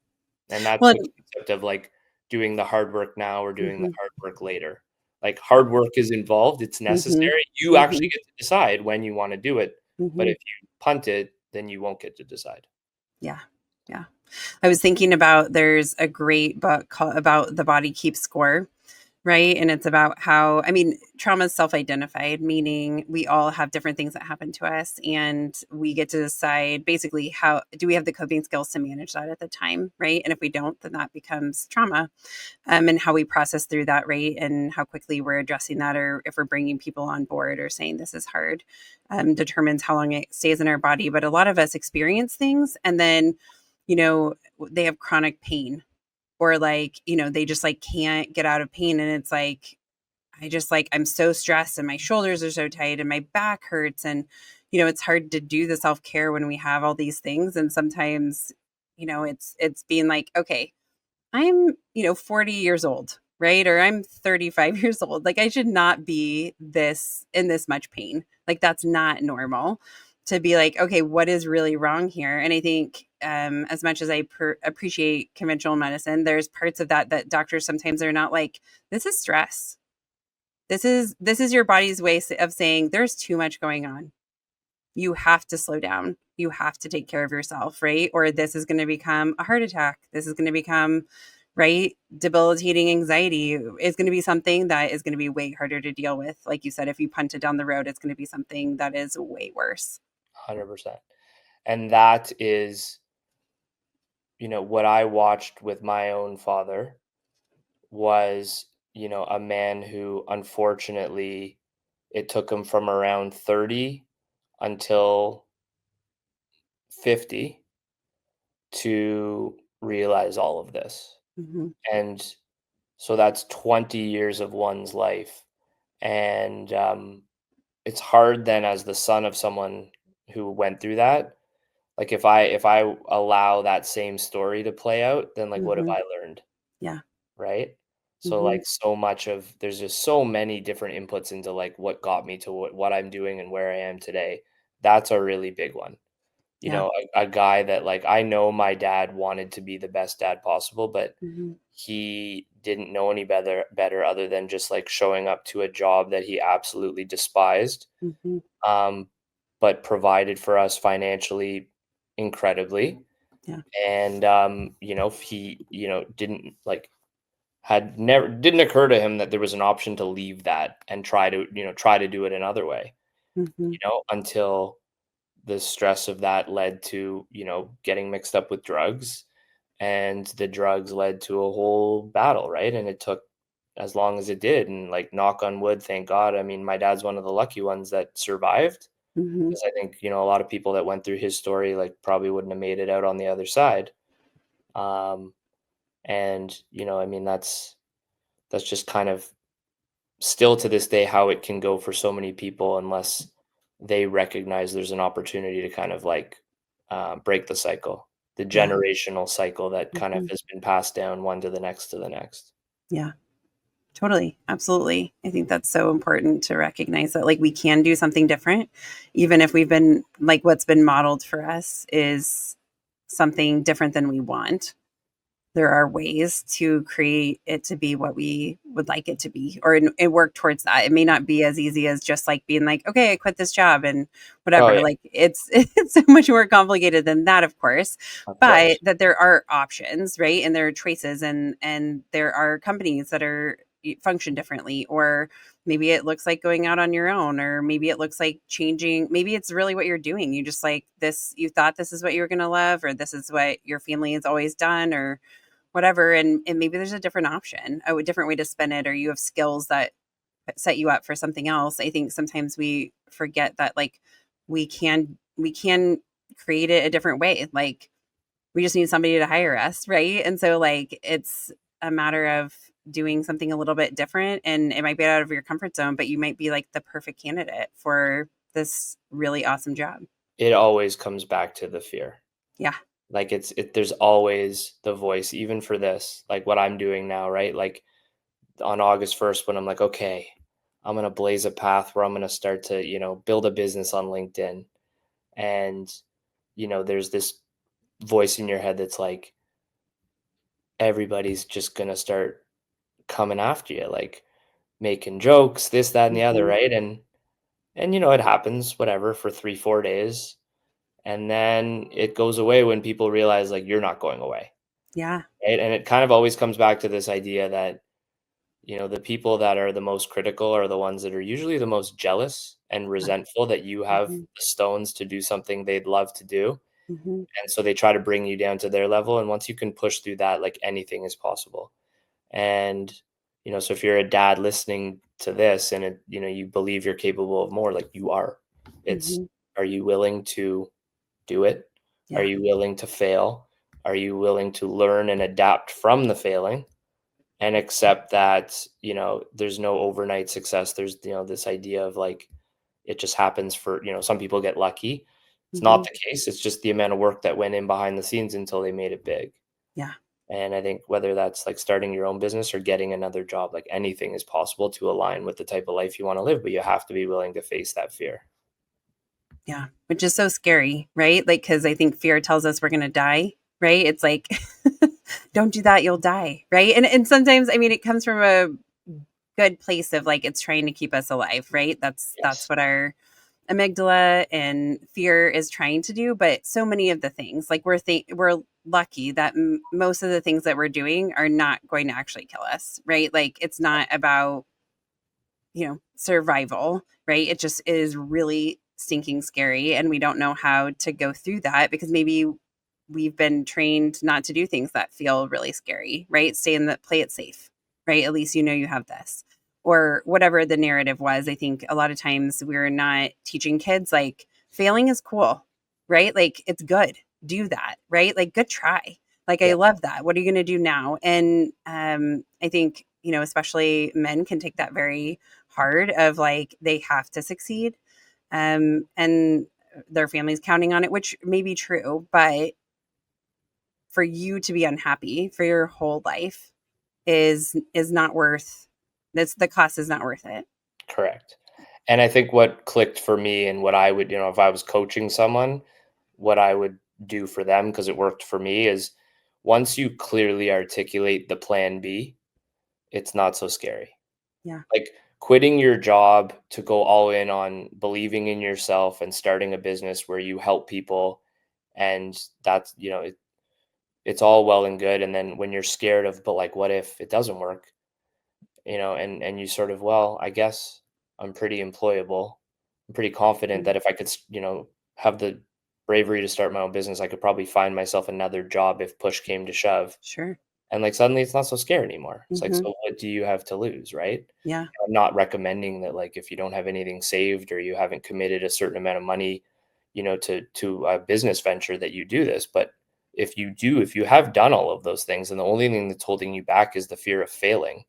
B: And that's
A: Well,
B: the concept of, like, doing the hard work now or doing the
A: mhm.
B: hard work later. Like, hard work is involved, it's
A: Mhm.
B: necessary. You actually
A: Mhm.
B: get to decide when you wanna do it, but
A: Mhm.
B: if you punt it, then you won't get to decide.
A: Yeah. Yeah. I was thinking about there's a great book called about The Body Keeps Score, right? And it's about how, I mean, trauma is self-identified, meaning we all have different things that happen to us and we get to decide basically how do we have the coping skills to manage that at the time, right? And if we don't, then that becomes trauma. And how we process through that, right? And how quickly we're addressing that, or if we're bringing people on board or saying this is hard, determines how long it stays in our body. But a lot of us experience things and then, they have chronic pain or like, they just like can't get out of pain. And it's like, I'm so stressed and my shoulders are so tight and my back hurts. And, it's hard to do the self care when we have all these things. And sometimes, it's being like, okay, I'm, 40 years old, right? Or I'm 35 years old. Like I should not be in this much pain. Like that's not normal to be like, okay, what is really wrong here? And I think as much as I appreciate conventional medicine, there's parts of that doctors sometimes are not like, this is stress. This is your body's way of saying there's too much going on. You have to slow down. You have to take care of yourself, right? Or this is going to become a heart attack. This is going to become, right? Debilitating anxiety is going to be something that is going to be way harder to deal with. Like you said, if you punt it down the road, it's going to be something that is way worse.
B: 100%. And that is, what I watched with my own father was, a man who, unfortunately, it took him from around 30 until 50 to realize all of this.
A: Mm-hmm.
B: And so that's 20 years of one's life. And it's hard then, as the son of someone who went through that, like if I allow that same story to play out, then like what have
A: Mm-hmm.
B: I learned?
A: Yeah.
B: Right? So
A: Mm-hmm.
B: like so much of there's just so many different inputs into like what got me to what I'm doing and where I am today. That's a really big one. You
A: Yeah.
B: know, a guy that like I know my dad wanted to be the best dad possible, but
A: Mm-hmm.
B: he didn't know any better other than just like showing up to a job that he absolutely despised,
A: Mm-hmm.
B: um, but provided for us financially incredibly.
A: Yeah.
B: And he didn't like had never didn't occur to him that there was an option to leave that and try to do it another way,
A: Mm-hmm.
B: until the stress of that led to, getting mixed up with drugs, and the drugs led to a whole battle, right? And it took as long as it did, and like knock on wood, thank God. I mean, my dad's one of the lucky ones that survived,
A: Mm-hmm.
B: because I think, a lot of people that went through his story like probably wouldn't have made it out on the other side. Um, and I mean, that's just kind of still to this day how it can go for so many people unless they recognize there's an opportunity to kind of like break the cycle, the
A: Yeah.
B: generational cycle that kind of
A: Mm-hmm.
B: has been passed down one to the next to the next.
A: Yeah. Totally. Absolutely. I think that's so important to recognize that like we can do something different, even if we've been like what's been modeled for us is something different than we want. There are ways to create it to be what we would like it to be and work towards that. It may not be as easy as just like being like, okay, I quit this job and
B: Oh
A: whatever.
B: yeah,
A: Like it's so much more complicated than that, of course,
B: of
A: but
B: course.
A: that there are options, right? And there are choices and there are companies that are function differently, or maybe it looks like going out on your own, or maybe it looks like changing. Maybe it's really what you're doing. You just like this, you thought this is what you were going to love, or this is what your family has always done, or whatever, and maybe there's a different option, a different way to spin it, or you have skills that set you up for something else. I think sometimes we forget that like we can create it a different way. Like we just need somebody to hire us, right? And so like it's a matter of doing something a little bit different, and it might be out of your comfort zone, but you might be like the perfect candidate for this really awesome job.
B: It always comes back to the fear.
A: Yeah.
B: Like there's always the voice, even for this, like what I'm doing now, right? Like on August 1st, when I'm like, okay, I'm going to blaze a path where I'm going to start to, build a business on LinkedIn. And, there's this voice in your head that's like, everybody's just going to start coming after you, like making jokes, this, that, and the other.
A: Hmm.
B: Right. And, it happens, whatever, for 3, 4 days. And then it goes away when people realize like you're not going away.
A: Yeah.
B: Right. And it kind of always comes back to this idea that, the people that are the most critical are the ones that are usually the most jealous and resentful that you have
A: Hmm.
B: the stones to do something they'd love to do.
A: Hmm.
B: And so they try to bring you down to their level. And once you can push through that, like anything is possible. And, so if you're a dad listening to this and you believe you're capable of more, like you are, it's,
A: Hmm.
B: are you willing to do it? Are
A: Yeah.
B: you willing to fail? Are you willing to learn and adapt from the failing? And accept that, there's no overnight success. There's, this idea of like it just happens for, some people get lucky. It's not
A: Hmm.
B: the case. It's just the amount of work that went in behind the scenes until they made it big.
A: Yeah.
B: And I think whether that's like starting your own business or getting another job, like anything is possible to align with the type of life you want to live, but you have to be willing to face that fear.
A: Yeah, which is so scary, right? Like, because I think fear tells us we're going to die, right? It's like, don't do that, you'll die, right? And sometimes, I mean, it comes from a good place of like it's trying to keep us alive, right? That's
B: Yes.
A: what our amygdala and fear is trying to do. But so many of the things, like we're lucky that most of the things that we're doing are not going to actually kill us, right? Like it's not about survival, right? It just is really stinking scary. And we don't know how to go through that because maybe we've been trained not to do things that feel really scary, right? Stay in the play it safe, right? At least you have this. Or whatever the narrative was. I think a lot of times we're not teaching kids like failing is cool, right? Like it's good. Do that, right? Like good try. Like I
B: Yeah,
A: love that. What are you going to do now? And I think, especially men can take that very hard of like they have to succeed. And their family's counting on it, which may be true, but for you to be unhappy for your whole life is not worth that's the cost is not worth it.
B: correct. And I think what clicked for me and what I would, if I was coaching someone, what I would do for them because it worked for me is once you clearly articulate the plan B, it's not so scary.
A: Yeah,
B: Like quitting your job to go all in on believing in yourself and starting a business where you help people and that's, it's all well and good and then when you're scared of but like what if it doesn't work, and you sort of, well, I guess I'm pretty employable. I'm pretty confident
A: mm,
B: that if I could, have the bravery to start my own business, I could probably find myself another job if push came to shove.
A: sure.
B: And like suddenly it's not so scary anymore. It's like,
A: Hmm.
B: so what do you have to lose, right?
A: Yeah,
B: I'm not recommending that like if you don't have anything saved or you haven't committed a certain amount of money, to a business venture that you do this. But if you have done all of those things and the only thing that's holding you back is the fear of failing,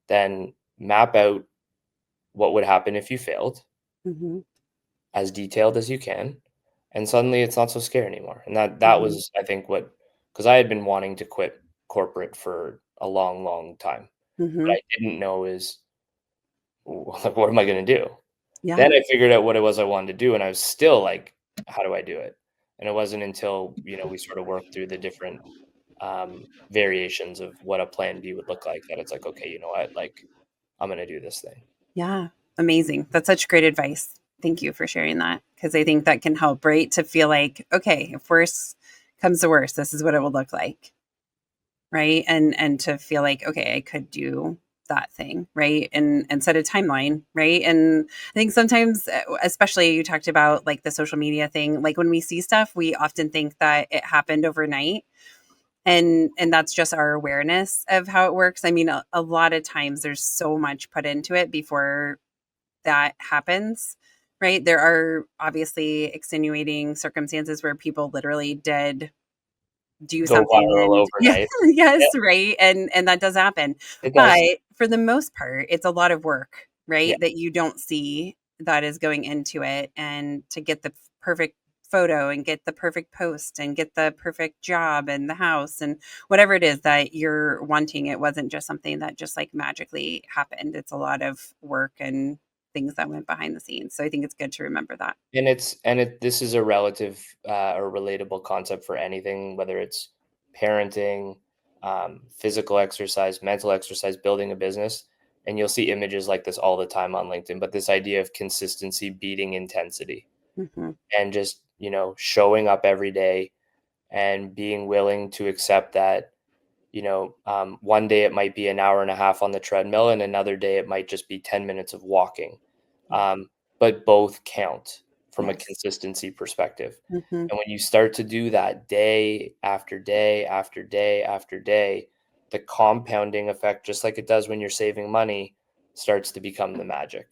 B: then map out what would happen if you failed
A: hmm
B: as detailed as you can, and suddenly it's not so scary anymore. And that
A: hmm
B: was, I think, what because I had been wanting to quit corporate for a long, long time. What
A: hmm
B: I didn't know is like, what am I going to do?
A: yeah,
B: Then I figured out what it was I wanted to do, and I was still like, how do I do it? And it wasn't until we sort of worked through the different variations of what a plan B would look like that it's like, okay, you know what, like I'm going to do this thing.
A: yeah. Amazing. That's such great advice. Thank you for sharing that because I think that can help, right? To feel like, okay, if worse comes to worse, this is what it will look like, right? And to feel like, okay, I could do that thing, right? And set a timeline, right? And I think sometimes, especially you talked about like the social media thing, like when we see stuff, we often think that it happened overnight. And that's just our awareness of how it works. I mean, a lot of times there's so much put into it before that happens, right? There are obviously extenuating circumstances where people literally did do
B: Go
A: something
B: viral
A: and yeah,
B: overnight.
A: yes,
B: Yeah,
A: right, and that does happen.
B: it
A: But
B: does.
A: for the most part, it's a lot of work,
B: Yeah.
A: right, that you don't see that is going into it, and to get the perfect photo and get the perfect post and get the perfect job and the house and whatever it is that you're wanting, it wasn't just something that just, like, magically happened. It's a lot of work and things that went behind the scenes, so I think it's good to remember that.
B: This is a relative or relatable concept for anything, whether it's parenting, physical exercise, mental exercise, building a business. And you'll see images like this all the time on LinkedIn, but this idea of consistency beating intensity
A: Mhm.
B: and just, showing up every day and being willing to accept that, one day it might be an hour and a half on the treadmill, and another day it might just be 10 minutes of walking.
A: Yeah.
B: Um, but both count from a
A: Yes.
B: consistency perspective.
A: Mhm.
B: And when you start to do that day after day after day after day, the compounding effect, just like it does when you're saving money, starts to become the magic.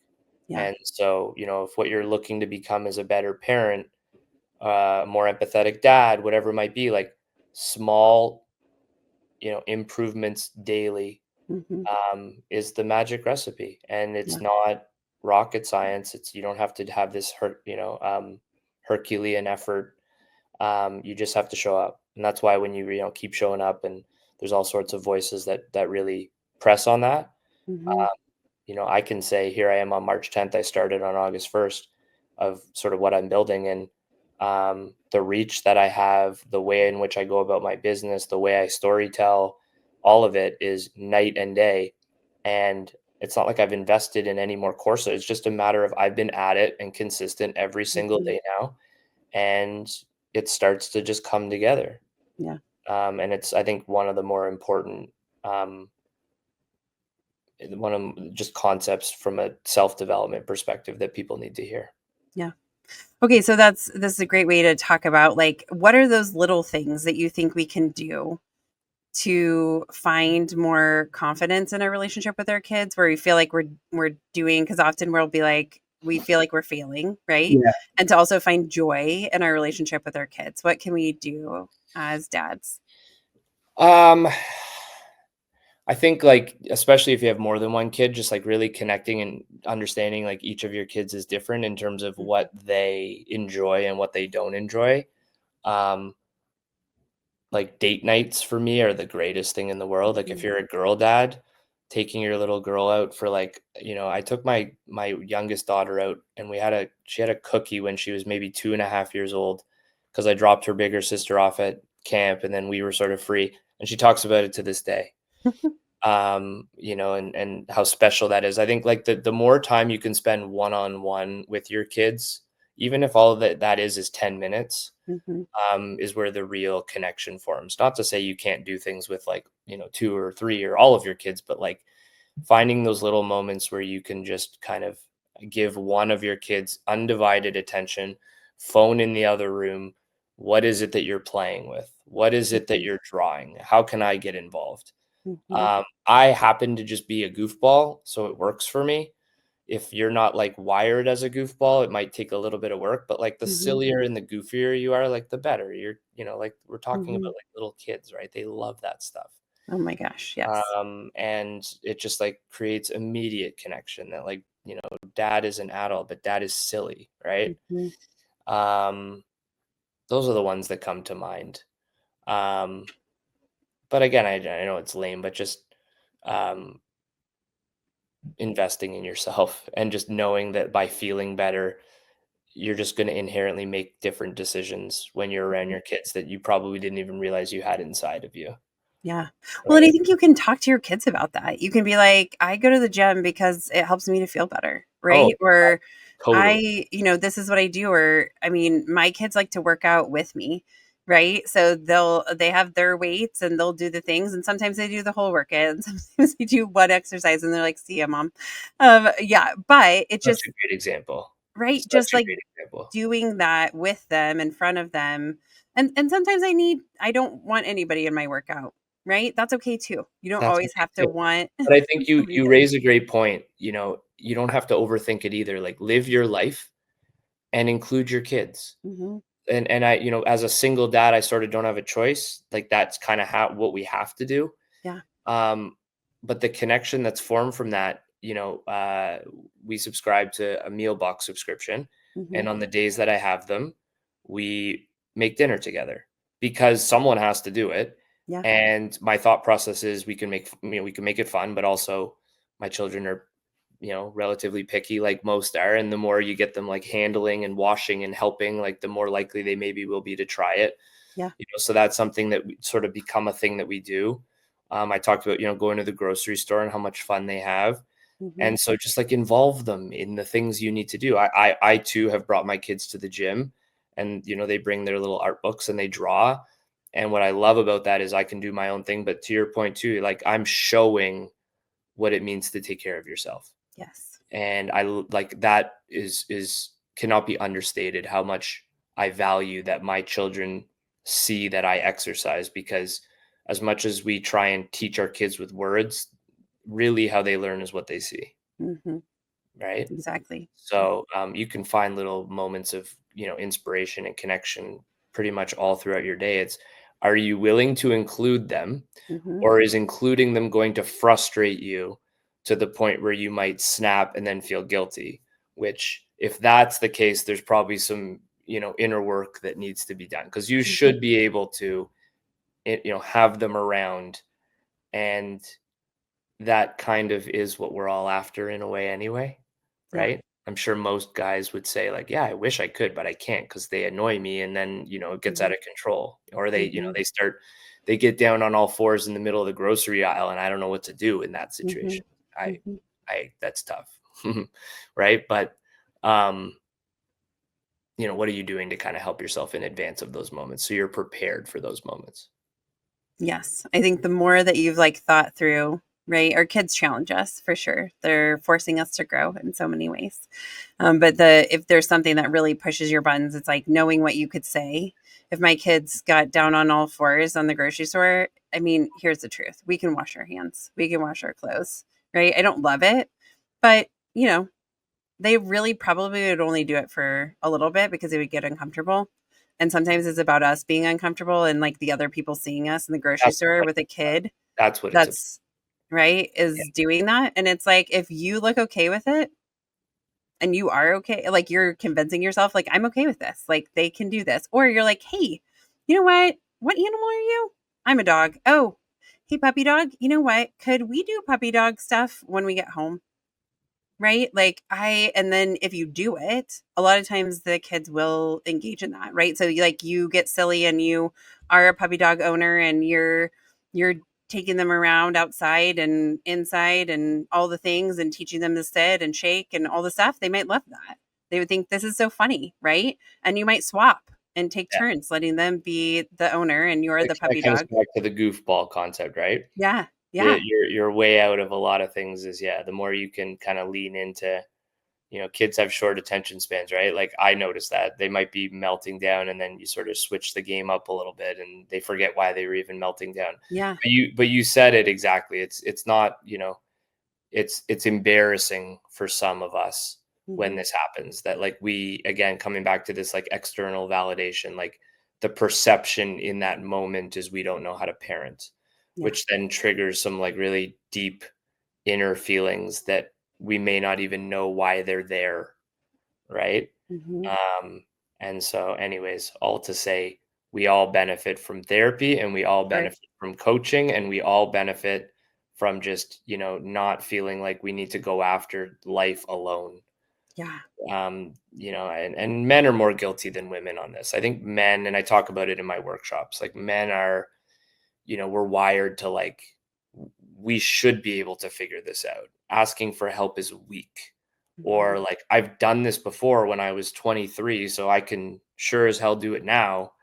A: Yeah.
B: And so, if what you're looking to become is a better parent, a more empathetic dad, whatever it might be, like small improvements daily
A: Mhm.
B: is the magic recipe, and
A: Yeah.
B: it's not rocket science. It's you don't have to have this Herculean effort. You just have to show up, and that's why when you keep showing up, and there's all sorts of voices that really press on that.
A: Mhm.
B: I can say here I am on March 10th. I started on August 1st of sort of what I'm building and the reach that I have, the way in which I go about my business, the way I story tell, all of it is night and day. And it's not like I've invested in any more courses. It's just a matter of I've been at it and consistent every single
A: Mhm.
B: day now. And it starts to just come together.
A: Yeah.
B: And it's, I think, one of the more important um, one of just concepts from a self-development perspective that people need to hear.
A: Yeah. Okay, so this is a great way to talk about like what are those little things that you think we can do to find more confidence in a relationship with our kids where we feel like we're doing because often we'll be like we feel like we're failing, right?
B: Yeah.
A: And to also find joy in our relationship with our kids. What can we do as dads?
B: Um, I think like especially if you have more than one kid, just like really connecting and understanding like each of your kids is different in terms of what they enjoy and what they don't enjoy. Um, like date nights for me are the greatest thing in the world. Like if
A: Mhm.
B: you're a girl dad, taking your little girl out for like, I took my youngest daughter out and she had a cookie when she was maybe 2.5 years old because I dropped her bigger sister off at camp and then we were sort of free. And she talks about it to this day. And how special that is. I think like the more time you can spend one on one with your kids, even if all that is 10 minutes,
A: Mhm.
B: is where the real connection forms. Not to say you can't do things with like, two or three or all of your kids, but like finding those little moments where you can just kind of give one of your kids undivided attention, phone in the other room. What is it that you're playing with? What is it that
A: Mhm.
B: you're drawing? How can I get involved?
A: Mhm.
B: I happen to just be a goofball, so it works for me. If you're not like wired as a goofball, it might take a little bit of work, but like the
A: Mhm.
B: sillier and the goofier you are, like the better. Like we're talking
A: Mhm.
B: about like little kids, right? They love that stuff.
A: Oh my gosh, yes.
B: And it just like creates immediate connection that like, dad is an adult, but dad is silly, right?
A: Mhm.
B: Um, those are the ones that come to mind. Um, but again, I know it's lame, but just um investing in yourself and just knowing that by feeling better, you're just going to inherently make different decisions when you're around
A: Mhm.
B: your kids that you probably didn't even realize you had inside of you.
A: Yeah. Well, and I
B: Right.
A: think you can talk to your kids about that. You can be like, "I go to the gym because it helps me to feel better,"
B: Oh,
A: right? Or
B: totally.
A: this is what I do. Or I mean, my kids like to work out with me, right? So they have their weights and they'll do the things, and sometimes they do the whole workout, and sometimes they do one exercise, and they're like, "See ya, mom." Yeah, but it
B: Such
A: just
B: a great example.
A: right, just
B: Such a
A: like
B: great example.
A: doing that with them, in front of them, and sometimes I don't want anybody in my workout, right? That's okay too. You don't
B: That's
A: always have
B: okay
A: to
B: too.
A: want
B: But I think
A: somebody
B: you
A: there.
B: raise a great point. You don't have to overthink it either. Like live your life and include your kids.
A: Mhm.
B: And I, as a single dad, I sort of don't have a choice. Like that's kind of how what we have to do.
A: Yeah.
B: Um, but the connection that's formed from that, we subscribe to a meal box subscription,
A: Mhm.
B: and on the days that I have them, we make dinner together because someone has to do it.
A: Yeah.
B: And my thought process is we can make it fun, but also my children are, relatively picky like most are, and the more you get them like handling and washing and helping, like the more likely they maybe will be to try it.
A: Yeah.
B: So that's something that we sort of become a thing that we do. I talked about, going to the grocery store and how much fun they have.
A: Mhm.
B: And so just like involve them in the things you need to do. I too have brought my kids to the gym and, they bring their little art books and they draw. And what I love about that is I can do my own thing. But to your point too, like I'm showing what it means to take care of yourself.
A: Yes.
B: And like that is cannot be understated how much I value that my children see that I exercise, because as much as we try and teach our kids with words, really how they learn is what they see,
A: Mhm.
B: right?
A: Exactly.
B: So you can find little moments of, inspiration and connection pretty much all throughout your day. It's, are you willing to include them,
A: Mhm.
B: or is including them going to frustrate you to the point where you might snap and then feel guilty? Which, if that's the case, there's probably some, inner work that needs to be done, because you
A: Mhm.
B: should be able to, have them around. And that kind of is what we're all after in a way anyway,
A: Yeah.
B: right? I'm sure most guys would say like, yeah, I wish I could, but I can't because they annoy me, and then, it gets out
A: Mhm.
B: of control. Or they,
A: Mhm.
B: they get down on all fours in the middle of the grocery aisle and I don't know what to do in that
A: Mhm.
B: situation. I
A: Mhm.
B: that's tough. Right? But um, what are you doing to kind of help yourself in advance of those moments so you're prepared for those moments?
A: Yes. I think the more that you've like thought through, right? Our kids challenge us for sure. They're forcing us to grow in so many ways. But if there's something that really pushes your buttons, it's like knowing what you could say. If my kids got down on all fours on the grocery store, I mean, here's the truth: we can wash our hands, we can wash our clothes, right? I don't love it, but they really probably would only do it for a little bit because they would get uncomfortable. And sometimes it's about us being uncomfortable and like the other people seeing us in the grocery
B: That's
A: store with a
B: 100%.
A: kid
B: That's what it's about.
A: that's right,
B: Yeah.
A: is doing that. And it's like, if you look okay with it and you are okay, like you're convincing yourself, like, I'm okay with this, like they can do this. Or you're like, hey, you know what animal are you? I'm a dog. Oh, hey, puppy dog, you know what? Could we do puppy dog stuff when we get home? Right? Like and then if you do it, a lot of times the kids will engage in that, right? So you get silly and you are a puppy dog owner and you're taking them around outside and inside and all the things and teaching them to sit and shake and all the stuff. They might love that. They would think this is so funny, right? And you might swap and take
B: Yeah.
A: turns letting them be the owner and you're the
B: That
A: puppy
B: comes
A: dog.
B: back to the goofball concept, right?
A: Yeah.
B: You're
A: Yeah.
B: you're you're way out of a lot of things is, yeah, the more you can kind of lean into, kids have short attention spans, right? Like I noticed that they might be melting down and then you sort of switch the game up a little bit and they forget why they were even melting down.
A: Yeah.
B: But you said it exactly. It's not, it's embarrassing for some of us when
A: Hmm.
B: this happens, that like we, again, coming back to this like external validation, like the perception in that moment is we don't know how to parent,
A: Yeah.
B: which then triggers some like really deep inner feelings that we may not even know why they're there, right?
A: Hmm.
B: um and so anyways, all to say, we all benefit from therapy and we all
A: Sure.
B: benefit from coaching and we all benefit from just not feeling like we need to go after life alone.
A: Yeah.
B: And men are more guilty than women on this. I think men, and I talk about it in my workshops, like men are, we're wired to like, we should be able to figure this out. Asking for help is weak.
A: Hmm.
B: Or like, I've done this before when I was 23, so I can sure as hell do it now,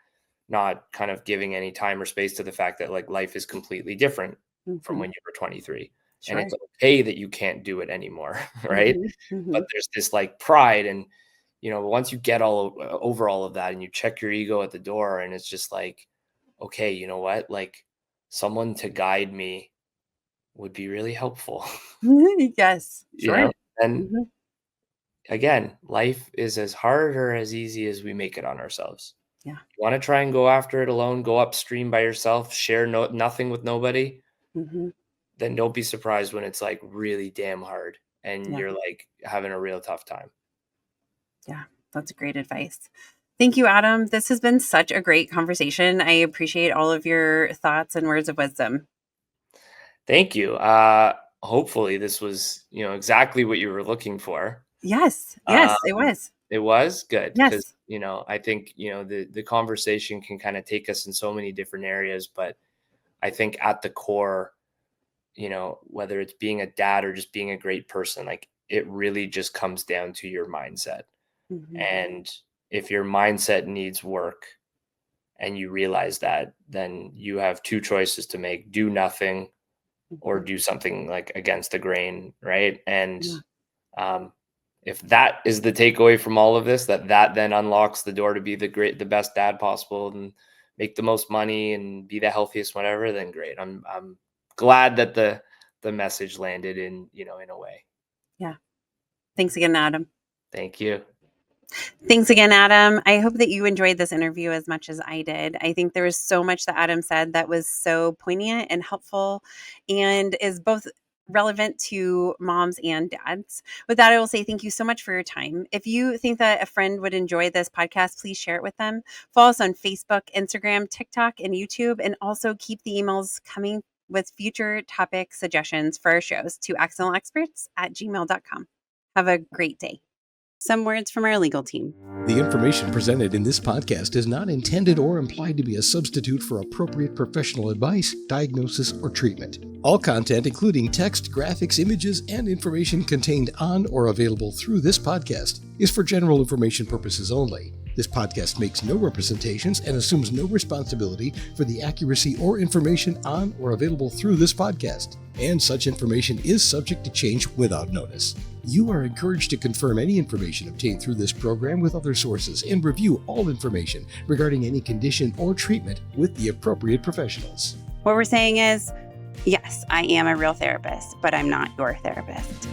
B: not kind of giving any time or space to the fact that like life is completely different from
A: Hmm.
B: when you were 23. And
A: Sure.
B: it's okay that you can't do it anymore, right?
A: Mhm,
B: But
A: mhm.
B: there's this like pride, and once you get over all of that and you check your ego at the door, and it's just like, okay, you know what? Like, someone to guide me would be really helpful.
A: Yes,
B: you
A: sure.
B: know? And
A: Mhm.
B: again, life is as hard or as easy as we make it on ourselves.
A: Yeah.
B: You want to try and go after it alone, go upstream by yourself, share nothing with nobody,
A: Mhm.
B: then don't be surprised when it's like really damn hard and
A: Yeah,
B: you're like having a real tough time.
A: yeah. That's great advice. Thank you, Adam. This has been such a great conversation. I appreciate all of your thoughts and words of wisdom.
B: Thank you. Hopefully this was, exactly what you were looking for.
A: Yes,
B: Um,
A: yes, it was.
B: it was good because,
A: Yes.
B: I think, the conversation can kind of take us in so many different areas, but I think at the core, whether it's being a dad or just being a great person, like it really just comes down to your mindset.
A: Mhm,
B: And if your mindset needs work and you realize that, then you have two choices to make: do nothing or
A: mhm.
B: do something like against the grain, right? And
A: Yeah,
B: um, if that is the takeaway from all of this, that then unlocks the door to be the best dad possible and make the most money and be the healthiest, whatever, then great. I'm glad that the message landed in a way.
A: yeah. Thanks again, Adam.
B: Thank you.
A: Thanks again, Adam. I hope that you enjoyed this interview as much as I did. I think there was so much that Adam said that was so poignant and helpful and is both relevant to moms and dads. With that, I will say thank you so much for your time. If you think that a friend would enjoy this podcast, please share it with them. Follow us on Facebook, Instagram, TikTok, and YouTube, and also keep the emails coming with future topic suggestions for our shows to accidentalexperts@gmail.com. Have a great day. Some words from our legal team.
C: The information presented in this podcast is not intended or implied to be a substitute for appropriate professional advice, diagnosis, or treatment. All content, including text, graphics, images, and information contained on or available through this podcast, is for general information purposes only. This podcast makes no representations and assumes no responsibility for the accuracy or information on or available through this podcast, and such information is subject to change without notice. You are encouraged to confirm any information obtained through this program with other sources and review all information regarding any condition or treatment with the appropriate professionals.
A: What we're saying is, yes, I am a real therapist, but I'm not your therapist.